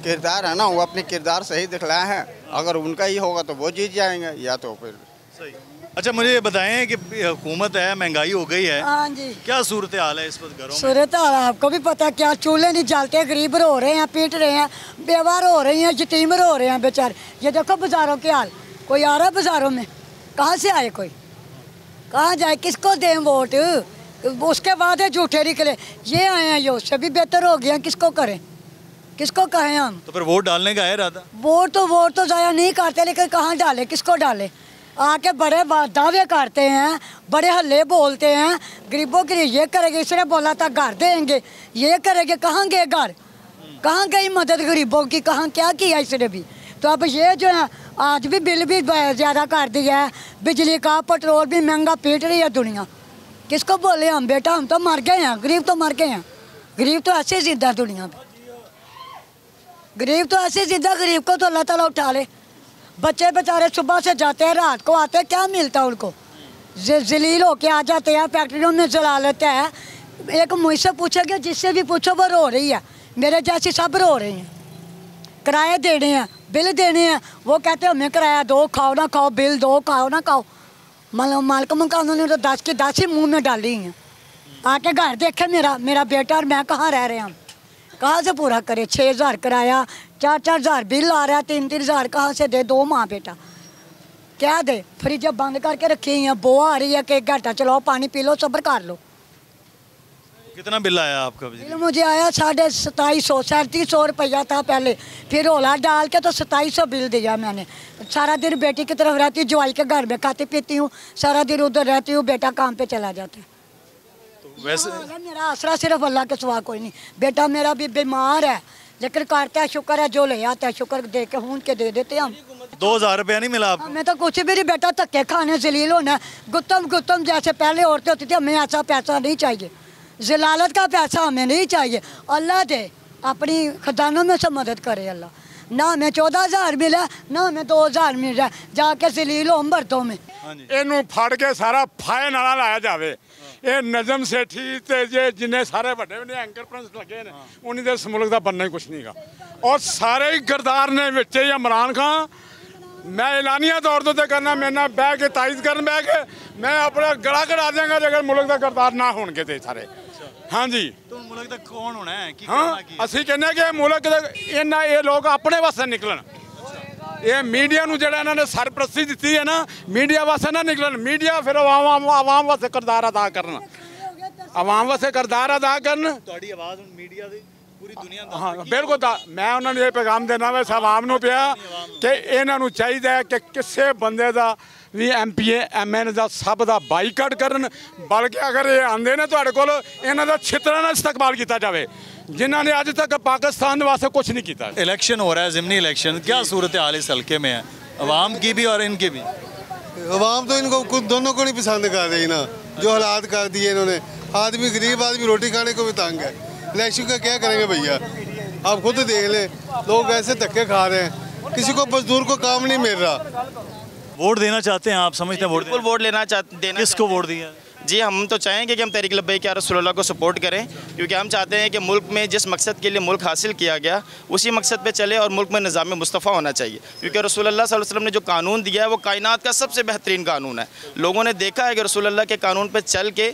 किरदार है ना, वो अपने किरदार सही दिखलाया है, अगर उनका ही होगा तो वो जीत जाएंगे, या तो फिर सही। अच्छा, मुझे ये बताएं कि हुकूमत है, महंगाई हो गई है, हाँ जी, क्या सूरत हाल है इस वक्त घरों में? सूरत हाल आपको भी पता, क्या चूल्हे नहीं जलते, गरीब रो रहे हैं, पीट रहे हैं, बेवार हो रही हैं, यतीम रो रहे हैं बेचारे। ये देखो बाजारों के हाल, कोई आ रहा है बाजारों में? कहाँ से आए, कोई कहाँ जाए, किसको दें वोट? उसके बाद है झूठे निकले, ये आए हैं, ये उससे भी बेहतर हो गया, किसको करें, किसको कहें हम? तो फिर वोट डालने का है इरादा? वोट तो ज़ाया नहीं करते, लेकिन कहाँ डाले, किसको डाले? आके बड़े दावे करते हैं, बड़े हल्ले बोलते हैं, गरीबों के लिए ये करेंगे, इसने बोला था घर देंगे, ये करेंगे, कहाँ गए घर, कहाँ गई मदद गरीबों की, कहाँ क्या किया इसने भी? तो अब ये जो है आज भी बिल भी ज़्यादा कर दिया है, बिजली का, पेट्रोल भी महंगा, पीट रही है दुनिया, किसको बोले हम? बेटा हम तो मर गए हैं, गरीब तो मर गए हैं, गरीब तो ऐसे जिंदा दुनिया में, गरीब तो ऐसे जिंदा, गरीब को तो अल्लाह ताला उठा ले। बच्चे बेचारे सुबह से जाते हैं, रात को आते हैं, क्या मिलता है उनको? जलील होके आ जाते हैं, फैक्ट्रियों में जला लेते हैं। एक मुझसे पूछेगा, जिससे भी पूछो वो रो रही है, मेरे जैसी सब रो रही हैं। किराए देने हैं, बिल देने हैं, वो कहते हैं हमें किराया दो, खाओ ना खाओ, बिल दो, खाओ ना खाओ। मालिक मकानों ने तो 10 की 10 ही मुँह में डाली हैं। आके घर देखे मेरा बेटा और मैं कहाँ रह रहे हैं, हम कहाँ से पूरा करें? 6,000 किराया, 4,000 बिल आ रहा है, 3,000 कहाँ से दे? 2 माँ बेटा क्या दे? फ्रिज बंद करके रखी हैं, बो आ रही है कि 1 घंटा चलाओ, पानी पी लो, सब्र कर लो। कितना बिल आया आपका? बिल मुझे आया 2750, 3700 रुपया था पहले, फिर ओला डाल के तो 2700 बिल दिया मैंने। सारा दिन बेटी की तरफ रहती हूँ, जवाई के घर में खाती पीती हूँ, सारा दिन उधर रहती हूँ, बेटा काम पे चला जाता है। तो वैसे मेरा आसरा सिर्फ अल्लाह के सिवा कोई नहीं। बेटा मेरा भी बीमार है, लेकिन करता है शुक्र है, जो ले आता है शुक्र दे के हूँ के दे देते हम। 2000 रुपया नहीं मिला आपको? हमें तो कुछ भी नहीं बेटा, धक्के खाने जलील होना, गुत्तम जैसे पहले औरतें होती थी, हमें ऐसा पैसा नहीं चाहिए, जलालत का पैसा हमें नहीं चाहिए। अल्लाह दे, अपनी खजानों में से मदद करे अल्लाह। ना हमें 14,000 मिला, ना हमें 2,000 मिल रहा, जाके जलील हो बरतों में। इनू फड़ के सारा फाए नाला लाया जाए। ये नजम सेठी ते जे जिन्ने सारे बड़े एंकर प्रिंस लगे ने, उन्हीं दे इस मुल्क का बनना ही कुछ नहीं गा। और सारे ही किरदार ने विच इमरान खान, मैं एलानिया तौर पर करना, मेरे ना बह के ताइज कर बह के मैं अपना गला कटा देंगा अगर मुल्क का किरदार ना होने ते सारे। हाँ जी, तो मुल्क तक कौन होना है? हाँ, असी कहने कि मुल्क इन्ना ये लोग अपने वास्ते निकलन, ये मीडिया नूं जिहड़ा इन्हां ने सरपरस्ती दित्ती है ना, मीडिया वास्ते ना निकलन। मीडिया फिर आवाम वास्ते किरदार अदा करन, आवाम वास्ते किरदार अदा करन। तुहाडी आवाज़ हुण मीडिया दी पूरी दुनिया दा। हाँ बिल्कुल, मैं उन्होंने ये पैगाम देना वैसे आवाम नूं पिया कि इन्हां नूं चाहिए कि किसी बंदे का भी MPA MN का सब का बाईकाट करन, बल्कि अगर ये आंदे ने तुहाडे कोल इन्हां दा छितरा नाल इस्तकबाल किया जाए, जिन्हों ने अज तक पाकिस्तान वास्ते कुछ नहीं किया। इलेक्शन हो रहा है, ज़िमनी इलेक्शन, क्या सूरत हाल इस हल्के में है, अवाम की भी और इनकी भी? अवाम तो इनको दोनों को नहीं पसंद कर रही ना, जो हालात कर दिए इन्होंने। आदमी गरीब आदमी रोटी खाने को भी तंग है। इलेक्शन का क्या करेंगे भैया? आप खुद देख लें, लोग ऐसे धक्के खा रहे हैं, किसी को मजदूर को काम नहीं मिल रहा। वोट देना चाहते हैं आप, समझते हैं? बिल्कुल वोट लेना चाहते, किसको वोट दिया? जी हम तो चाहेंगे कि हम तहरीक लब्बैक या रसूलुल्लाह को सपोर्ट करें, क्योंकि हम चाहते हैं कि मुल्क में जिस मकसद के लिए मुल्क हासिल किया गया उसी मकसद पे चले और मुल्क में निज़ाम मुस्तफ़ा होना चाहिए। क्योंकि रसूलुल्लाह सल्लल्लाहु अलैहि वसल्लम ने जो कानून दिया है वो कायनात का सबसे बेहतरीन कानून है। लोगों ने देखा है कि रसूलुल्लाह के कानून पर चल के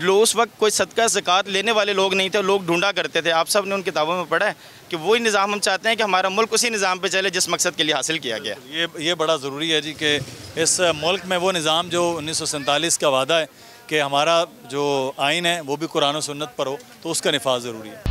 उस वक्त कोई सदका ज़कात लेने वाले लोग नहीं थे, लोग ढूंढा करते थे। आप सब ने उन किताबों में पढ़ा है कि वही निज़ाम हम चाहते हैं कि हमारा मुल्क उसी निज़ाम पे चले जिस मकसद के लिए हासिल किया गया। ये बड़ा ज़रूरी है जी कि इस मुल्क में वो निज़ाम जो 1947 का वादा है कि हमारा जो आइन है वो भी कुरान और सुन्नत पर हो, तो उसका निफाज ज़रूरी है।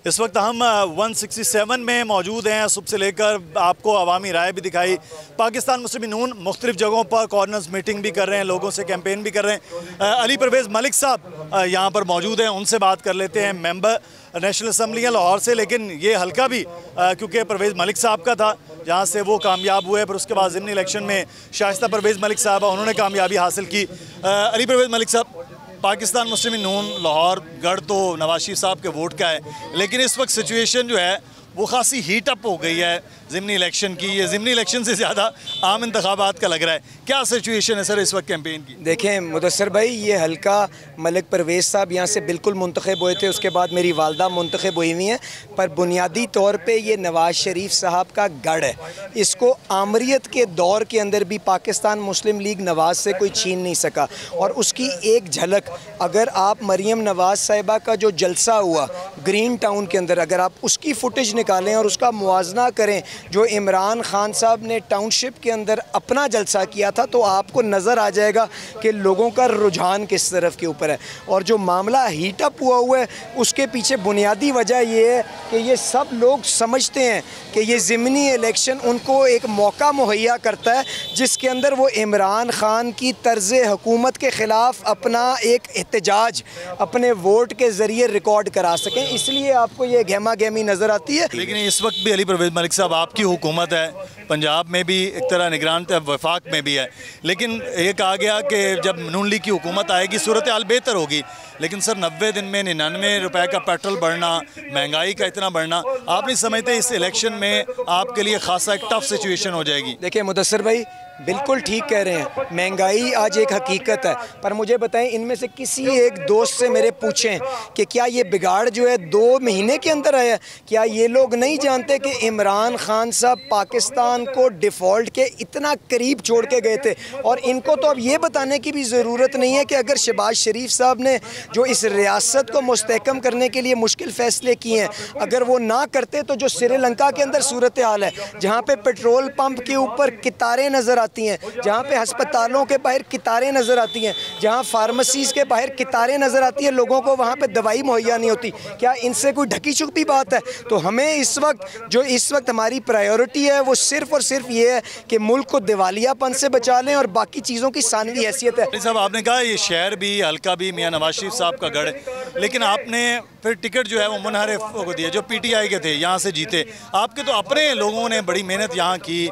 इस वक्त हम 167 में मौजूद हैं। सुबह से लेकर आपको अवामी राय भी दिखाई। पाकिस्तान मुस्लिम नून मुख्तलिफ जगहों पर कॉर्नर्स मीटिंग भी कर रहे हैं, लोगों से कैंपेन भी कर रहे हैं। अली परवेज़ मलिक साहब यहाँ पर मौजूद हैं, उनसे बात कर लेते हैं। मेंबर नेशनल असम्बली है लाहौर से, लेकिन ये हल्का भी क्योंकि परवेज़ मलिक साहब का था जहाँ से वो कामयाब हुए, फिर उसके बाद ज़िमनी इलेक्शन में शाइस्ता परवेज़ मलिक साहब उन्होंने कामयाबी हासिल की। अली परवेज़ मलिक साहब, पाकिस्तान मुस्लिम नून लाहौर गढ़ तो नवाज शरीफ साहब के वोट का है, लेकिन इस वक्त सिचुएशन जो है वो खासी हीट अप हो गई है ज़िमनी इलेक्शन की। ये ज़िमनी इलेक्शन से ज़्यादा आम इंतखाबात का लग रहा है। क्या सिचुएशन है सर इस वक्त कैंपेन की? देखें मुदस्सर भाई, ये हल्का मलिक परवेज़ साहब यहाँ से बिल्कुल मुंतखब हुए थे, उसके बाद मेरी वालदा मुंतखब हुई हुई हैं, पर बुनियादी तौर पे ये नवाज़ शरीफ साहब का गढ़ है। इसको आमरीत के दौर के अंदर भी पाकिस्तान मुस्लिम लीग नवाज़ से कोई छीन नहीं सका। और उसकी एक झलक अगर आप मरीम नवाज़ साहिबा का जो जलसा हुआ ग्रीन टाउन के अंदर, अगर आप उसकी फुटेज निकालें और उसका मुआजना करें जो इमरान खान साहब ने टाउनशिप के अंदर अपना जलसा किया था, तो आपको नज़र आ जाएगा कि लोगों का रुझान किस तरफ के ऊपर है। और जो मामला हीटअप हुआ है उसके पीछे बुनियादी वजह ये है कि ये सब लोग समझते हैं कि ये ज़िमनी इलेक्शन उनको एक मौका मुहैया करता है जिसके अंदर वो इमरान खान की तर्ज़ हुकूमत के ख़िलाफ़ अपना एक एहतजाज अपने वोट के ज़रिए रिकॉर्ड करा सकें, इसलिए आपको ये गहमा गहमी नज़र आती है। लेकिन इस वक्त भी अली परवेज़ मलिक साहब आपकी हुकूमत है, पंजाब में भी एक तरह निगरान वफाक में भी है, लेकिन ये कहा गया कि जब नून लीग की हुकूमत आएगी सूरत हाल बेहतर होगी। लेकिन सर 90 दिन में 99 रुपए का पेट्रोल बढ़ना, महंगाई का इतना बढ़ना, आप नहीं समझते इस इलेक्शन में आपके लिए खासा एक टफ सिचुएशन हो जाएगी? देखिए मुदस्सर भाई, बिल्कुल ठीक कह रहे हैं, महंगाई आज एक हकीकत है, पर मुझे बताएं इनमें से किसी एक दोस्त से मेरे पूछें कि क्या ये बिगाड़ जो है 2 महीने के अंदर आया? क्या ये लोग नहीं जानते कि इमरान खान साहब पाकिस्तान को डिफ़ॉल्ट के इतना करीब छोड़ के गए थे? और इनको तो अब ये बताने की भी ज़रूरत नहीं है कि अगर शहबाज शरीफ साहब ने जो इस रियासत को मुस्तहकम करने के लिए मुश्किल फ़ैसले किए हैं, अगर वो ना करते तो जो श्रीलंका के अंदर सूरत हाल है, जहाँ पर पेट्रोल पम्प के ऊपर कितारें नज़र आती हैं, जहाँ पे अस्पतालों के बाहर कितारें नज़र आती हैं, जहाँ फार्मेसीज़ के बाहर कितारें नज़र आती हैं, लोगों को वहाँ पे दवाई मुहैया नहीं होती, क्या इनसे कोई ढकी छुपी बात है? तो हमें इस वक्त हमारी प्रायोरिटी है वो सिर्फ़ और सिर्फ ये है कि मुल्क को दिवालियापन से बचा लें और बाकी चीज़ों की सानवी हैसियत है। साहब आपने कहा ये शहर भी हल्का भी मियाँ नवाज शरीफ साहब का गढ़ है, लेकिन आपने फिर टिकट जो है वो मुनहरिफ को दिया जो PTI के थे, यहाँ से जीते। आपके तो अपने लोगों ने बड़ी मेहनत यहाँ की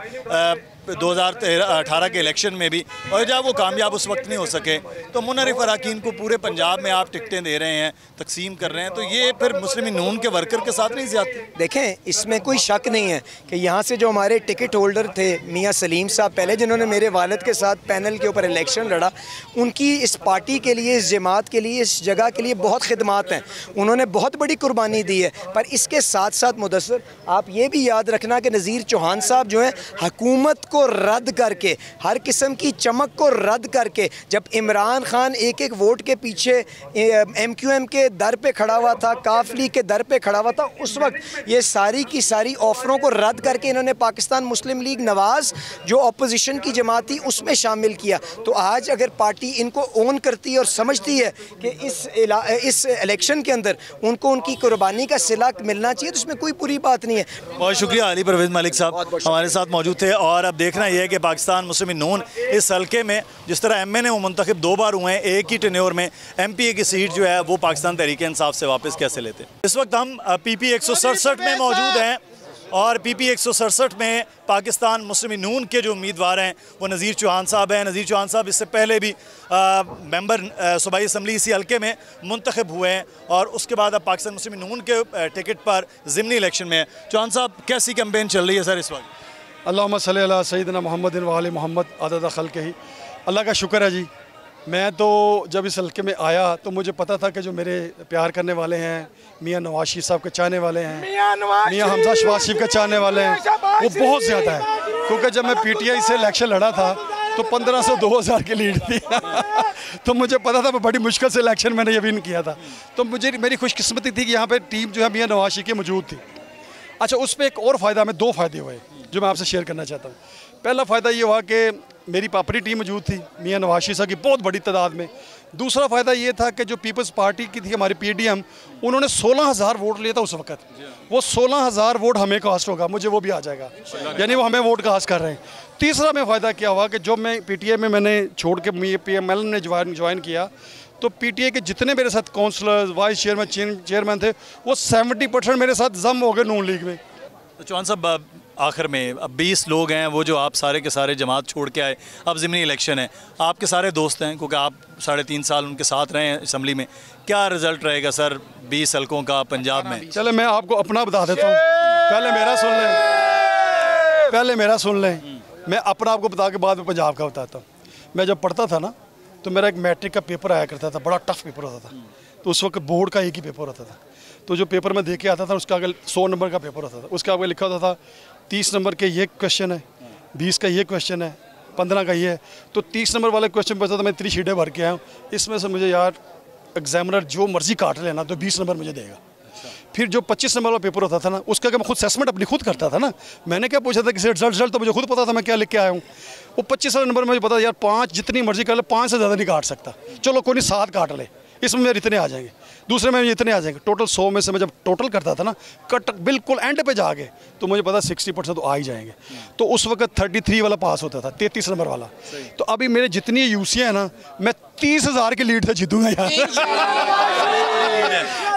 2018 के इलेक्शन में भी, और जब वो कामयाब उस वक्त नहीं हो सके तो मुनहरिफ अरकान को पूरे पंजाब में आप टिकटें दे रहे हैं, तकसीम कर रहे हैं, तो ये फिर मुस्लिम नून के वर्कर के साथ नहीं ज़्यादती? देखें इसमें कोई शक नहीं है कि यहाँ से जो हमारे टिकट होल्डर थे मियाँ सलीम साहब पहले, जिन्होंने मेरे वालिद के साथ पैनल के ऊपर इलेक्शन लड़ा, उनकी इस पार्टी के लिए, इस जमात के लिए, इस जगह के लिए बहुत खिदमात हैं, उन्होंने बहुत बड़ी कुर्बानी दी है। पर इसके साथ साथ मुदस्सर आप ये भी याद रखना कि नज़ीर चौहान साहब जो हैं हुकूमत को रद्द करके, हर किस्म की चमक को रद्द करके, जब इमरान खान एक एक वोट के पीछे MQM के दर पे खड़ा हुआ था, काफ लीग के दर पे खड़ा हुआ था, उस वक्त ये सारी की सारी ऑफरों को रद्द करके इन्होंने पाकिस्तान मुस्लिम लीग नवाज़ जो अपोजिशन की जमात थी उसमें शामिल किया। तो आज अगर पार्टी इनको ओन करती है और समझती है कि इस इलेक्शन के अंदर उनको उनकी कुर्बानी का सिला मिलना चाहिए, तो इसमें कोई बुरी बात नहीं है। बहुत शुक्रिया अली परवेज़ मलिक साहब हमारे साथ मौजूद थे। और अब देखना यह है कि पाकिस्तान मुस्लिम नून इस हल्के में जिस तरह MNA वो मुंतखब 2 बार हुए हैं, एक ही टेन्योर में MPA की सीट जो है वो पाकिस्तान तहरीक इंसाफ से वापस कैसे लेते हैं। इस वक्त हम PP 167 में मौजूद हैं। और PP 167 में पाकिस्तान मुस्लिम नून के जो उम्मीदवार हैं वो नज़ीर चौहान साहब हैं। नज़ीर चौहान साहब इससे पहले भी मेंबर सूबाई असम्बली इसी हल्के में मुंतखब हुए हैं और उसके बाद अब पाकिस्तान मुस्लिम नून के टिकट पर ज़िमनी इलेक्शन में हैं। चौहान साहब, कैसी कैंपेन चल रही है सर इस वक्त? अल्लाहुम्मा सल्ली अला सय्यिदना मुहम्मद व आले मोहम्मद अदद खल्क़ ही। अल्लाह का शुक्र है जी। मैं तो जब इस हल्के में आया तो मुझे पता था कि जो मेरे प्यार करने वाले हैं, मियाँ नवाज शरीफ साहब के चाहने वाले हैं, मियाँ हमजा शहबाज शरीफ के चाहने वाले हैं, वो बहुत ज़्यादा है। क्योंकि जब मैं PTI से इलेक्शन लड़ा था तो 1500-2000 की लीड थी तो मुझे पता था मैं बड़ी मुश्किल से इलेक्शन मैंने ये विन किया था। तो मेरी खुशकिस्मती थी कि यहाँ पर टीम जो है मियाँ नवाज शरीफ की मौजूद थी। अच्छा, उस पर एक और फ़ायदा, में 2 फ़ायदे हुए जो मैं आपसे शेयर करना चाहता हूँ। पहला फ़ायदा ये हुआ कि मेरी पापड़ी टीम मौजूद थी मियाँ नवाज शरीफ साहब की बहुत बड़ी तादाद में। दूसरा फ़ायदा ये था कि जो पीपल्स पार्टी की थी हमारी PDM, उन्होंने 16,000 वोट लिया था उस वक्त। वो 16,000 वोट हमें कास्ट होगा, मुझे वो भी आ जाएगा, यानी वो हमें वोट कास्ट कर रहे हैं। तीसरा में फ़ायदा क्या हुआ कि जब मैं PTI में मैंने छोड़ के PML ने ज्वाइन किया तो PTI के जितने मेरे साथ काउंसलर्स, वाइस चेयरमैन, चेयरमैन थे, वो 70% मेरे साथ जम हो गए नून लीग में। तो चौहान साहब, आखिर में अब 20 लोग हैं वो जो आप सारे के सारे जमात छोड़ के आए, अब ज़िमनी इलेक्शन है, आपके सारे दोस्त हैं क्योंकि आप 3.5 साल उनके साथ रहे हैं असम्बली में, क्या रिज़ल्ट रहेगा सर 20 हल्कों का पंजाब में? चले मैं आपको अपना बता देता हूँ, पहले मेरा सुन लें, मैं अपना आपको बता के बाद में पंजाब का बताता हूँ। मैं जब पढ़ता था ना तो मेरा एक मैट्रिक का पेपर आया करता था, बड़ा टफ पेपर होता था। तो उस वक्त बोर्ड का एक ही पेपर होता था, तो जो पेपर मैं दे के आता था उसका आगे 100 नंबर का पेपर होता था, उसके आगे लिखा होता था 30 नंबर के ये क्वेश्चन है, 20 का ये क्वेश्चन है, 15 का ये है। तो 30 नंबर वाले क्वेश्चन पर तो मैं 3 शीटें भर के आया हूँ। इसमें से मुझे यार एग्जामिनर जो मर्जी काट लेना तो 20 नंबर मुझे देगा। फिर जो 25 नंबर वाला पेपर होता था ना, उसका मैं खुद असेसमेंट अपनी खुद करता था ना, मैंने क्या पूछा था किसी रिजल्ट तो मुझे खुद पता था मैं क्या लिख के आया हूँ। वो 25 नंबर मुझे पता यार 5 जितनी मर्जी कर ले, 5 से ज़्यादा नहीं काट सकता, चलो कोई नहीं 7 काट ले, इसमें मेरे इतने आ जाएंगे, दूसरे में इतने आ जाएंगे। टोटल 100 में से मैं जब टोटल करता था ना, कट बिल्कुल एंड पे जाके तो मुझे पता 60% तो आ ही जाएंगे। तो उस वक्त 33 वाला पास होता था, 33 नंबर वाला। तो अभी मेरे जितनी यूसी है ना, मैं 30,000 की लीड से जीतूंगा यार।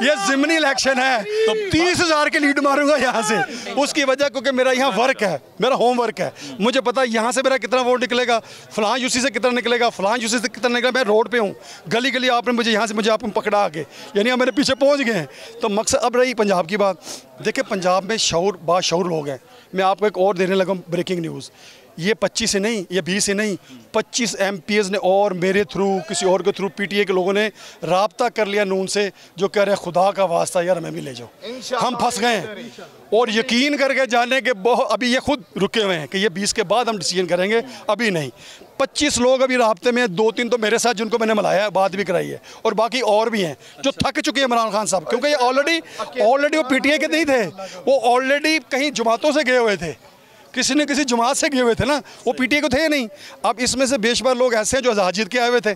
ये ज़िमनी इलेक्शन है तो 30,000 की लीड मारूंगा यहाँ से। उसकी वजह क्योंकि मेरा यहाँ वर्क है, मेरा होम वर्क है, मुझे पता है यहाँ से मेरा कितना वोट निकलेगा, फलां यूसी से कितना निकलेगा, फलां यूसी से कितना निकलेगा। मैं रोड पे हूँ, गली गली आपने मुझे यहाँ से मुझे आप पकड़ा के, यानी आप मेरे पीछे पहुँच गए हैं। तो मकसद अब रही पंजाब की बात। देखिए पंजाब में बाशऊर लोग हैं। मैं आपको एक और देने लगा ब्रेकिंग न्यूज़, ये 25 से नहीं, ये 20 से नहीं, 25 MPs ने और मेरे थ्रू किसी और के थ्रू PTI के लोगों ने राब्ता कर लिया नून से, जो कह रहे हैं खुदा का वास्ता यार हमें भी ले जाओ, हम फंस गए हैं। और यकीन करके जाने के अभी ये खुद रुके हुए हैं कि ये 20 के बाद हम डिसीजन करेंगे, अभी नहीं। 25 लोग अभी राब्ते में, 2-3 तो मेरे साथ जिनको मैंने मिलाया, बात भी कराई है, और बाकी और भी हैं जो थक चुके हैं इमरान खान साहब, क्योंकि ये ऑलरेडी वो PTI के नहीं थे, वो ऑलरेडी कहीं जमातों से गए हुए थे, किसी न किसी जमात से गए हुए थे ना, वो PTI को थे नहीं। अब इसमें से बेशुमार लोग ऐसे हैं जो आज़ाद जीत के आए हुए थे,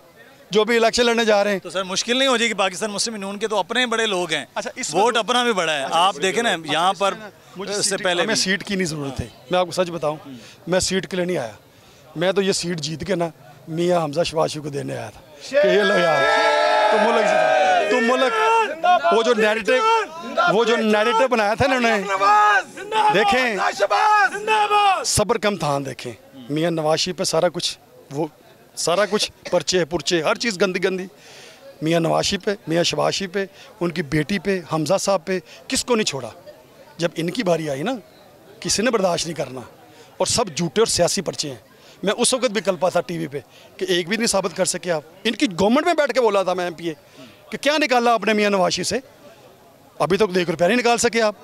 जो भी इलेक्शन लड़ने जा रहे हैं। तो सर मुश्किल नहीं हो जाएगी? पाकिस्तान मुस्लिम नून के तो अपने बड़े लोग हैं, अच्छा वोट अपना भी बड़ा है। आप देखें ना यहाँ पर इससे पहले हमें सीट की नहीं ज़रूरत है। मैं आपको सच बताऊँ, मैं सीट के लिए नहीं आया, मैं तो ये सीट जीत के ना मियाँ हमजा शहबाज शरीफ को देने आया था कि ये लो यार तुम मुल्क वो जो नैरेटिव बनाया था ना उन्होंने, देखें सब्र कम था, देखें मियाँ नवाज शरीफ पे सारा कुछ पर्चे पुरचे हर चीज़ गंदी गंदी, मियाँ नवाज शरीफ पे, मियाँ शहबाज शरीफ पे, उनकी बेटी पे, हमजा साहब पे, किसको नहीं छोड़ा। जब इनकी बारी आई ना, किसी ने बर्दाश्त नहीं करना, और सब झूठे और सियासी पर्चे हैं। मैं उस वक्त भी कल्पा था टीवी पे कि एक भी नहीं साबित कर सके आप। इनकी गवर्नमेंट में बैठ के बोला था मैं MPA कि क्या निकाला आपने मियाँ नवाज शरीफ से, अभी तक तो 1 रुपया नहीं निकाल सके आप।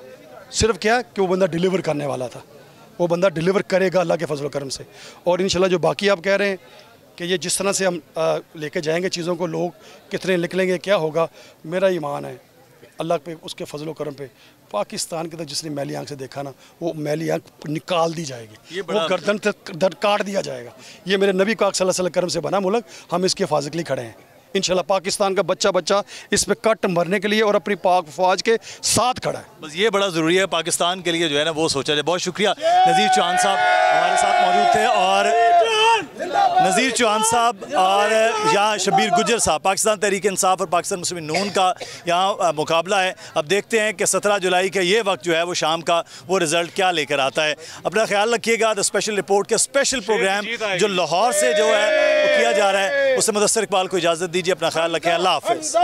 सिर्फ क्या कि वो बंदा डिलीवर करने वाला था, वो बंदा डिलीवर करेगा अल्लाह के फजल करम से। और इंशाल्लाह जो बाकी आप कह रहे हैं कि ये जिस तरह से हम लेके जाएंगे चीज़ों को, लोग कितने निकलेंगे, क्या होगा, मेरा ईमान है अल्लाह पे, उसके फजल करम पे। पाकिस्तान के तो जिसने मैली आंख से देखा ना, वो मैली आंख निकाल दी जाएगी, वो गर्दन तक काट दिया जाएगा। ये मेरे नबी पाक सल्लल्लाहु अलैहि वसल्लम करम से बना मुल्क, हम इसके हिफाजत के लिए खड़े हैं। इंशाल्लाह पाकिस्तान का बच्चा इस पे कट मरने के लिए और अपनी पाक फौज के साथ खड़ा है। बस ये बड़ा ज़रूरी है पाकिस्तान के लिए जो है ना वो सोचा जाए। बहुत शुक्रिया नज़ीर चौहान साहब हमारे साथ मौजूद थे। और नज़ीर चौहान साहब और यहाँ शब्बीर गुज्जर साहब, पाकिस्तान तहरीक इंसाफ और पाकिस्तान मुस्लिम नून का यहाँ मुकाबला है। अब देखते हैं कि 17 जुलाई का ये वक्त जो है वो शाम का वो रिज़ल्ट क्या लेकर आता है। अपना ख्याल रखिएगा। द स्पेशल रिपोर्ट के स्पेशल प्रोग्राम जो लाहौर से जो है वो किया जा रहा है, उससे मुदस्सिर इकबाल को इजाज़त दीजिए। अपना ख्याल रखें। अल्लाह हाफ़िज़।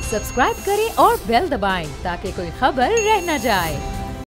सब्सक्राइब करें और बेल दबाएं ताकि कोई खबर रह न जाए।